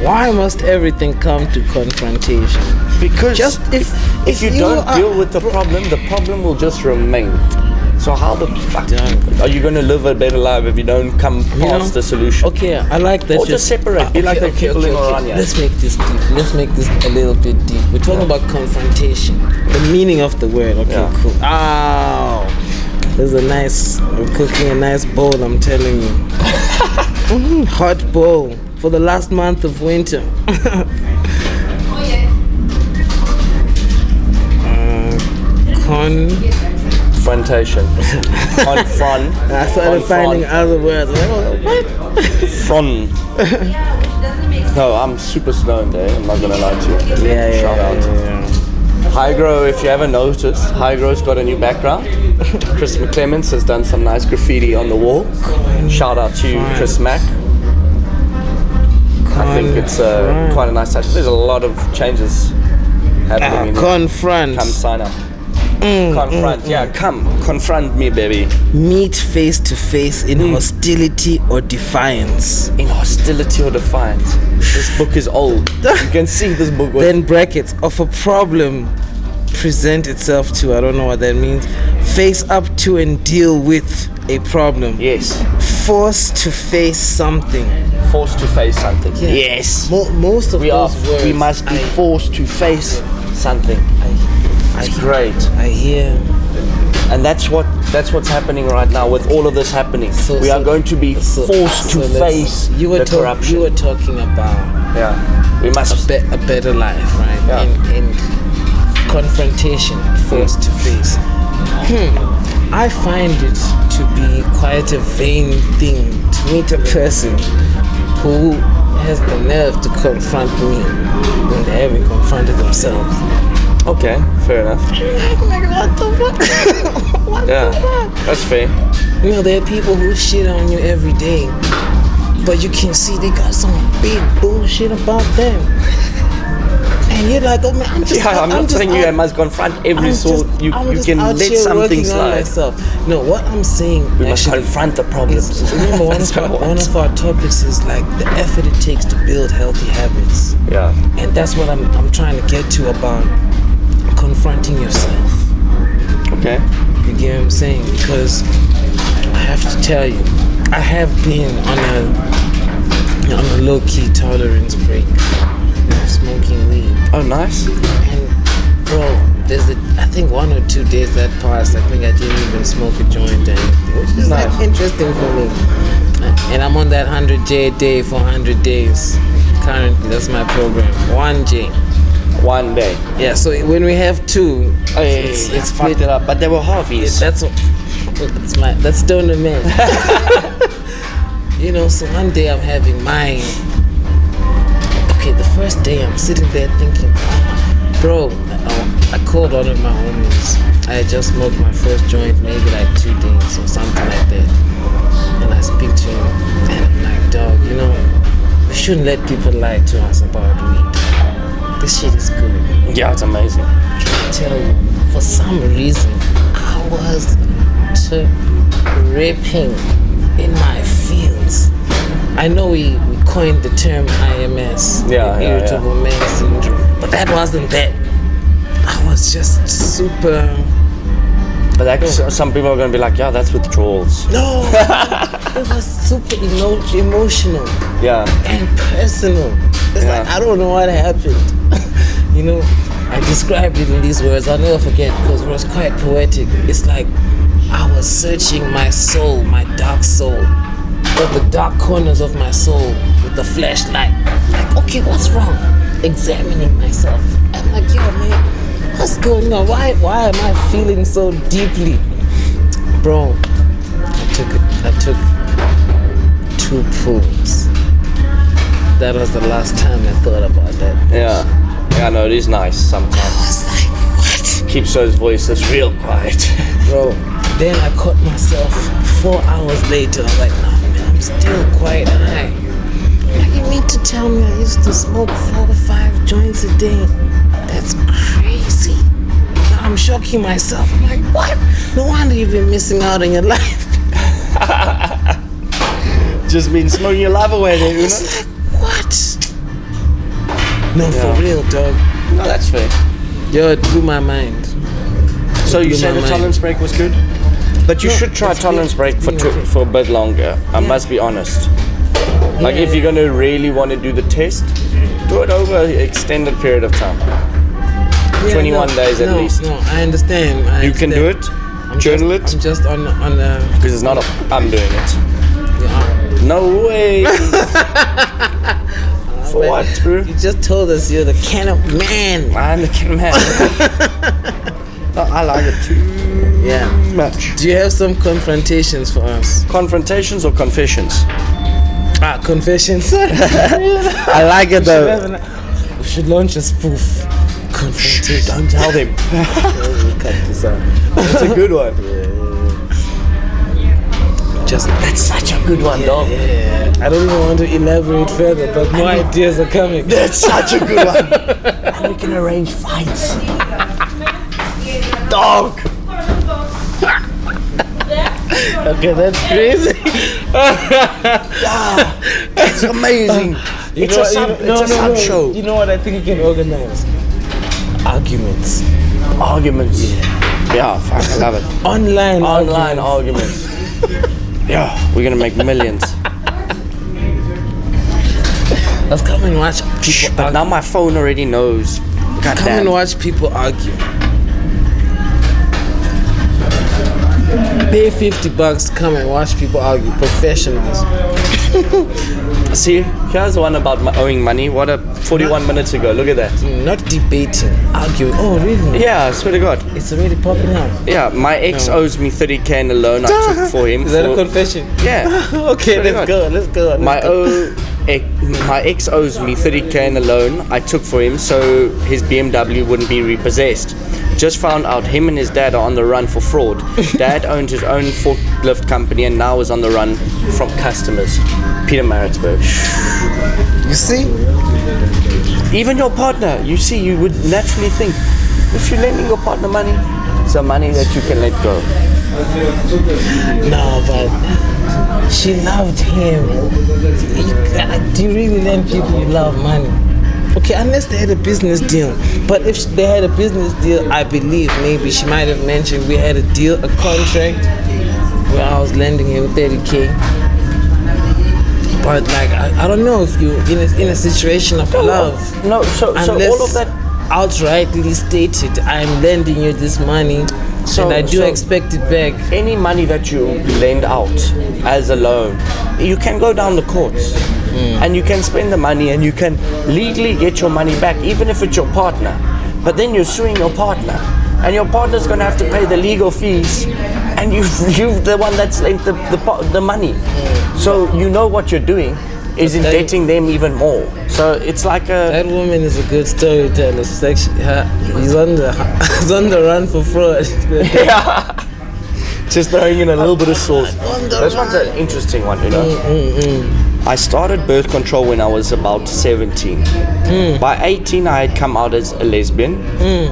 Why must everything come to confrontation? Because Just if you don't deal with the problem will just remain. So how the fuck Damn. are you going to live a better life if you don't come past the solution? Okay, I like that. Or just separate. Be like the people in Orania. Let's make this deep. Let's make this a little bit deep. We're talking about confrontation. The meaning of the word. Okay, Yeah. cool. Ow. I'm cooking a nice bowl, I'm telling you. Hot bowl for the last month of winter. Confrontation. Confront. I started finding other words. What? Front. No, I'm super stoned, eh? I'm not gonna lie to you. Yeah. Shout out. Hygro, if you haven't noticed, Hygro's got a new background. Chris McClements has done some nice graffiti on the wall. Shout out to you, Chris Mack. I think it's quite a nice touch. There's a lot of changes happening in here. Confront. Come sign up. Confront, come confront me, baby. Meet face to face in hostility or defiance. In hostility or defiance. This book is old. You can see this book was Then brackets of a problem present itself to, I don't know what that means. Face up to and deal with a problem. yes. Forced to face something. Forced to face something. Yeah. Yes. Most of We are. those words. We must be forced to face something. It's great. I hear. And that's what's happening right now with all of this happening. We are going to be forced to face the corruption. You were talking about We must. a better life, right? Yeah. In confrontation, forced to face. I find it to be quite a vain thing to meet a person who has the nerve to confront me when they haven't confronted themselves. Okay, fair enough. What the fuck? What the fuck? That's fair. You know, there are people who shit on you every day, but you can see they got some big bullshit about them. And you're like, oh man, I'm not saying you must confront every sort. You can let something slide. No, what I'm saying, We must confront the problems. remember, one of our topics is like the effort it takes to build healthy habits. Yeah. And that's what I'm trying to get to about confronting yourself. Okay. You get what I'm saying? Because have to tell you, I have been on a low-key tolerance break of smoking weed. Oh, nice. And bro, I think 1 or 2 days that passed, I think I didn't even smoke a joint or anything, which is Nice. like interesting for me. And I'm on that 100J a day for 100 days. Currently, that's my program. 1J. 1 day. Yeah, so when we have 2, it's fucked it up. But they were Harveys. That's stoner man. You know, so one day I'm having mine. Okay, the first day I'm sitting there thinking, bro, I called one of my homies. I had just smoked my first joint maybe like 2 days or something like that. And I speak to him and I'm like, dog, you know, we shouldn't let people lie to us about weed. This shit is good. Yeah, it's amazing. Can I tell you, for some reason, I was ripping in my fields. I know we coined the term IMS, irritable man syndrome, but that wasn't that. I was just super. But some people are going to be like, yeah, that's withdrawals. No, it was super emotional. Yeah. And personal. It's like, I don't know what happened. You know, I described it in these words. I'll never forget because it was quite poetic. It's like I was searching my soul, my dark soul, or the dark corners of my soul with the flashlight. Like, okay, what's wrong? Examining myself. I'm like, yo, man, what's going on? Why am I feeling so deeply? Bro, I took 2 pulls. That was the last time I thought about that. Yeah, no, it is nice sometimes. I was like, what? Keeps those voices real quiet. Bro, then I caught myself 4 hours later. I was like, no, man, I'm still quite high. Like, you mean to tell me I used to smoke 4 or 5 joints a day? That's crazy. Now I'm shocking myself. I'm like, what? No wonder you've been missing out on your life. Just been smoking your life away there, It's like, what? No, for real, dog. No, that's fair. Yo, it blew my mind. So you said the tolerance break was good? But you should try tolerance break for a bit longer. I must be honest. Like if you're gonna really want to do the test, do it over an extended period of time. 21 days at least. No, I understand. You can do it. Journal it. I'm just on because it's not I'm doing it. Yeah. No way. For what, bro? You just told us you're the can of man. I'm the can of man. No, I like it too much. Do you have some confrontations for us? Confrontations or confessions? Confessions. I like it though. We should launch a spoof. Confrontation. Don't tell them. We'll cut this out. That's a good one. That's such a good one, dog. Yeah. I don't even want to elaborate further, but more ideas are coming. That's such a good one. And we can arrange fights. Dog. Okay, that's crazy. It's amazing. It's a sub show. You know what I think we can organize? Arguments. Yeah, fuck, I love it. Online arguments. Yeah, we're gonna make millions. Let's come and watch people But now my phone already knows. God Come damn. and watch people argue. Pay $50, come and watch people argue. Professionals. See, here's one about owing money. What a 41 minutes ago. Look at that. Not debating, arguing. Oh, really? Yeah, I swear to God. It's already popping up. Yeah, my ex owes me 30k in a loan I took for him. Is that a confession? Yeah. Okay, let's go. My ex owes me 30k in a loan I took for him so his BMW wouldn't be repossessed. Just found out him and his dad are on the run for fraud. Dad owned his own forklift company and now is on the run from customers. Peter Maritzburg. You see? Even your partner, you see, you would naturally think, if you're lending your partner money, it's the money that you can let go. No, but she loved him. Do you really lend people you love money? Okay, unless they had a business deal. But if they had a business deal, I believe maybe she might have mentioned we had a deal, a contract, where I was lending you 30K. But like, I don't know if you in a situation of love. No, so all of that. Outrightly stated, I'm lending you this money, and I do expect it back. Any money that you lend out as a loan, you can go down the courts and you can spend the money and you can legally get your money back, even if it's your partner. But then you're suing your partner, and your partner's going to have to pay the legal fees, and you've the one that's lent the money. So you know what you're doing is indebting them even more. So it's like that woman is a good storyteller. She's like he's on the run for fraud. Yeah. Just throwing in a little bit of sauce. This one's an interesting one, you know. I started birth control when I was about 17. By 18 I had come out as a lesbian,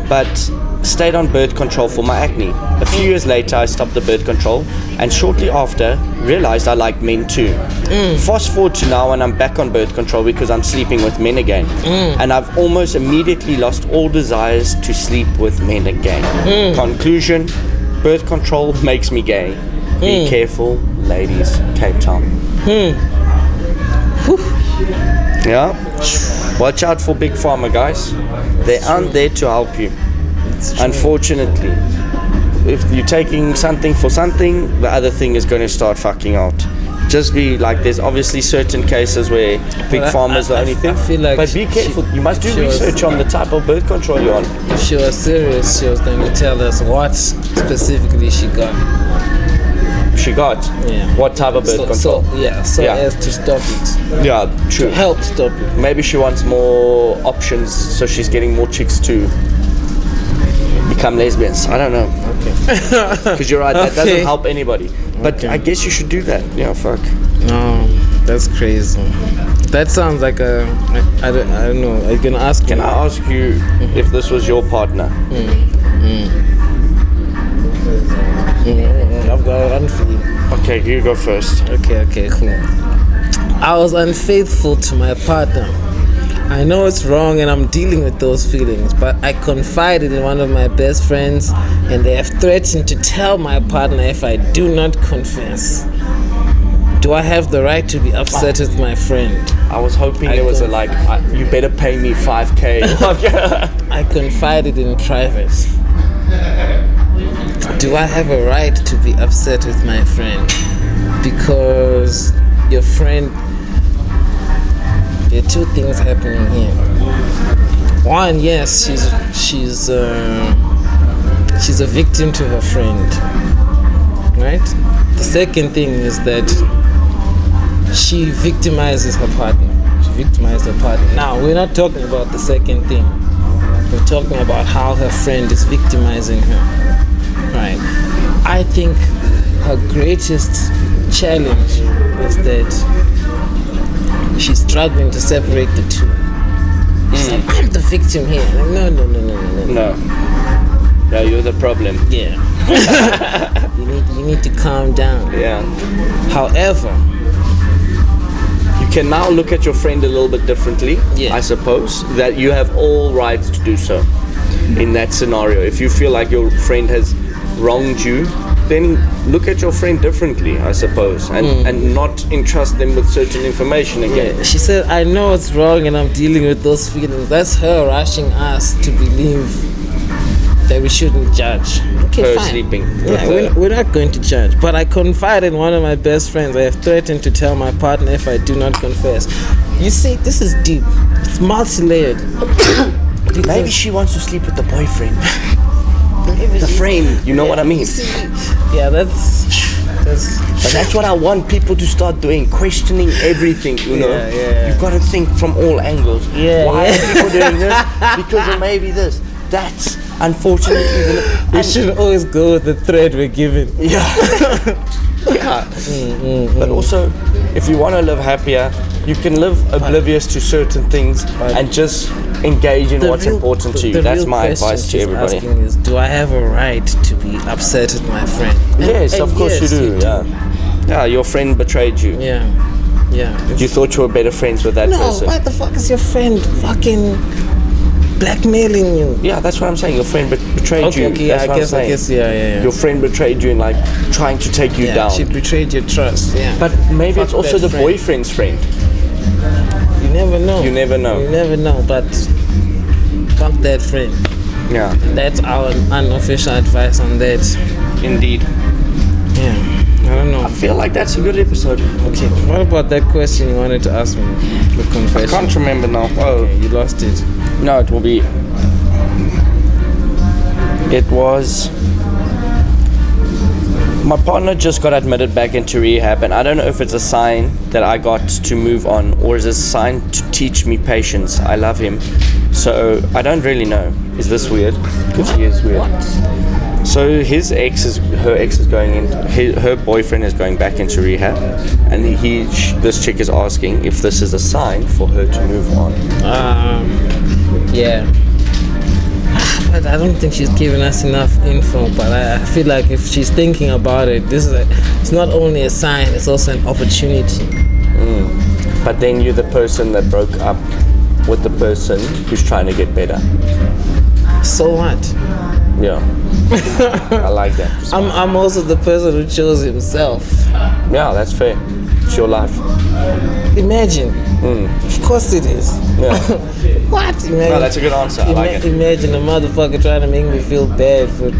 but stayed on birth control for my acne. A few years later I stopped the birth control, and shortly after realized I liked men too. Fast forward to now, and I'm back on birth control because I'm sleeping with men again, and I've almost immediately lost all desires to sleep with men again. Conclusion: birth control makes me gay. Be careful, ladies. Cape Town. Yeah, watch out for big pharma, guys. They aren't there to help you. Unfortunately, if you're taking something for something, the other thing is going to start fucking out. Just be like, there's obviously certain cases where big pharma is the only thing. Like, but be careful. You must do research on the type of birth control you're on. If she was serious, she was going to tell us what specifically she got. She got? Yeah. What type of birth control? So as to stop it. Yeah, true. To help stop it. Maybe she wants more options, so she's getting more chicks to become lesbians. I don't know. Okay. Because you're right, that doesn't help anybody. But I guess you should do that. Yeah, fuck. No, that's crazy. That sounds like I don't know. Are you gonna ask me? Can I ask you if this was your partner? I've got one for you. Okay, you go first. Okay, cool. I was unfaithful to my partner. I know it's wrong and I'm dealing with those feelings, but I confided in one of my best friends, and they have threatened to tell my partner if I do not confess. Do I have the right to be upset with my friend? I was hoping there was you better pay me 5K. I confided in private. Do I have a right to be upset with my friend? Because your friend... There are two things happening here. One, yes, she's a victim to her friend, right? The second thing is that she victimizes her partner. Now, we're not talking about the second thing. We're talking about how her friend is victimizing her, right? I think her greatest challenge is that she's struggling to separate the two. She's like, I'm the victim here. Like, no. Yeah, you're the problem. Yeah. you need to calm down. Yeah. However, you can now look at your friend a little bit differently. Yeah. I suppose that you have all rights to do so in that scenario. If you feel like your friend has wronged you, then look at your friend differently, I suppose, and not entrust them with certain information again. Yeah. She said, I know it's wrong and I'm dealing with those feelings. That's her rushing us to believe that we shouldn't judge. Okay, her fine. Sleeping. Yeah, we're not going to judge. But I confided in one of my best friends. I have threatened to tell my partner if I do not confess. You see, this is deep. It's multi-layered. Maybe she wants to sleep with the boyfriend. The friend, you know what I mean? Yeah, But that's what I want people to start doing, questioning everything, you know? Yeah. You've got to think from all angles. Why are people doing this? Because of maybe this. That's unfortunately we should always go with the thread we're given. Yeah. But also, if you want to live happier, you can live oblivious to certain things and just engage in what's important to you. That's my advice to everybody. Is, do I have a right to be upset with my friend? Yes, of course you do. Yeah, your friend betrayed you. Yeah. You thought you were better friends with that person. No, why the fuck is your friend fucking blackmailing you. Yeah, that's what I'm saying. Your friend betrayed you. Okay, That's I what I'm guess, saying. yeah. Your friend betrayed you and like trying to take you down. She betrayed your trust. Yeah. But maybe Fuck it's also that the friend. boyfriend's friend. You never know. You never know. You never know, but fuck that friend. Yeah, That's our unofficial advice on that. indeed. Yeah. I don't know. I feel like that's a good episode. Okay. What about that question you wanted to ask me? The I confession. can't remember now. Oh, Okay, you lost it. no, it will be. It was. My partner just got admitted back into rehab, and I don't know if it's a sign that I got to move on or is it a sign to teach me patience. I love him. So I don't really know. Is this weird? Because he is weird. So her ex is going in, her boyfriend is going back into rehab, and this chick is asking if this is a sign for her to move on. Yeah. But I don't think she's giving us enough info. But I feel like if she's thinking about it, it's not only a sign; it's also an opportunity. But then you're the person that broke up with the person who's trying to get better. So what? Yeah. I like that. I'm also the person who chose himself. Yeah, that's fair. It's your life. Imagine. Of course it is. Yeah. What? Imagine. No, that's a good answer. I like it. Imagine a motherfucker trying to make me feel bad for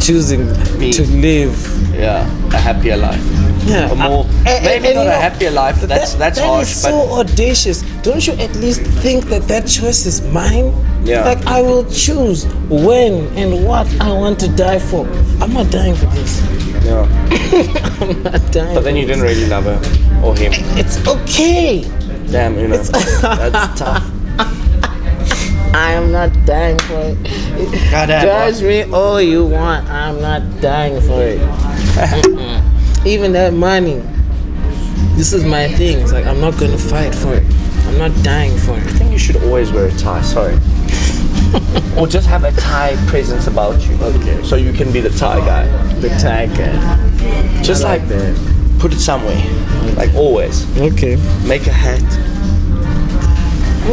choosing Me. to live. Yeah, a happier life. Yeah. A more, maybe not a happier life. That's that harsh, is so audacious. Don't you at least think that choice is mine? Yeah. Like I will choose when and what I want to die for. I'm not dying for this. but yeah. I'm not dying. But then you didn't really love her or him. It's okay. Damn, that's tough. I am not dying for it. Goddamn, Judge me all you want. I'm not dying for it. Even that money. This is my thing. It's like I'm not gonna fight for it. I'm not dying for it. I think you should always wear a tie. Sorry. Or just have a tie presence about you. Okay. So you can be the tie guy. The tiger. Just I like that. put it somewhere. Like always. Okay. Make a hat.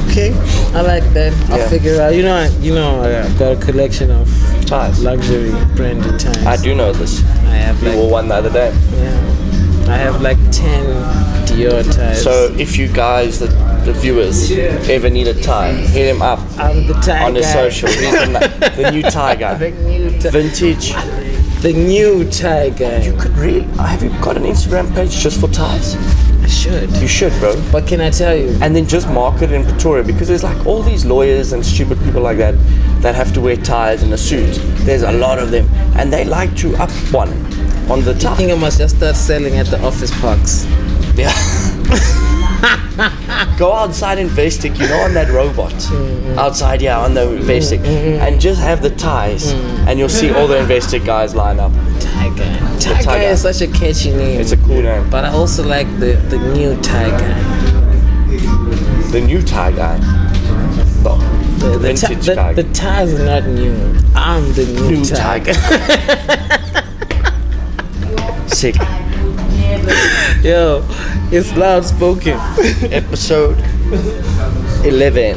Okay. I like that. I'll Yeah. figure out. I've got a collection of Ties. luxury branded ties. I do know this. I have You like wore one the other day. I have like 10 Dior ties. So if you guys, the viewers, ever need a tie, hit him up I'm the tie on his guy. social. He's the new tie The guy. new tie. Vintage. The new tie guy. You could really. Have you got an Instagram page just for ties? I should. You should, bro. But can I tell you? And then just market it in Pretoria, because there's like all these lawyers and stupid people like that have to wear ties and a suit. There's a lot of them, and they like to up one on the I tie. think I must just start selling at the office parks. Yeah. Go outside in Vestic, on that robot. Outside, on the Vestic. And just have the ties, and you'll see all the Vestic guys line up. Tie guy. Tie tie guy guy. is such a catchy name. It's a cool name. But I also like the new tie guy. The new tie guy. The vintage guy. The ties are not new. I'm the new tie guy. Sick. Yo, it's LoudSpoken. Episode 11.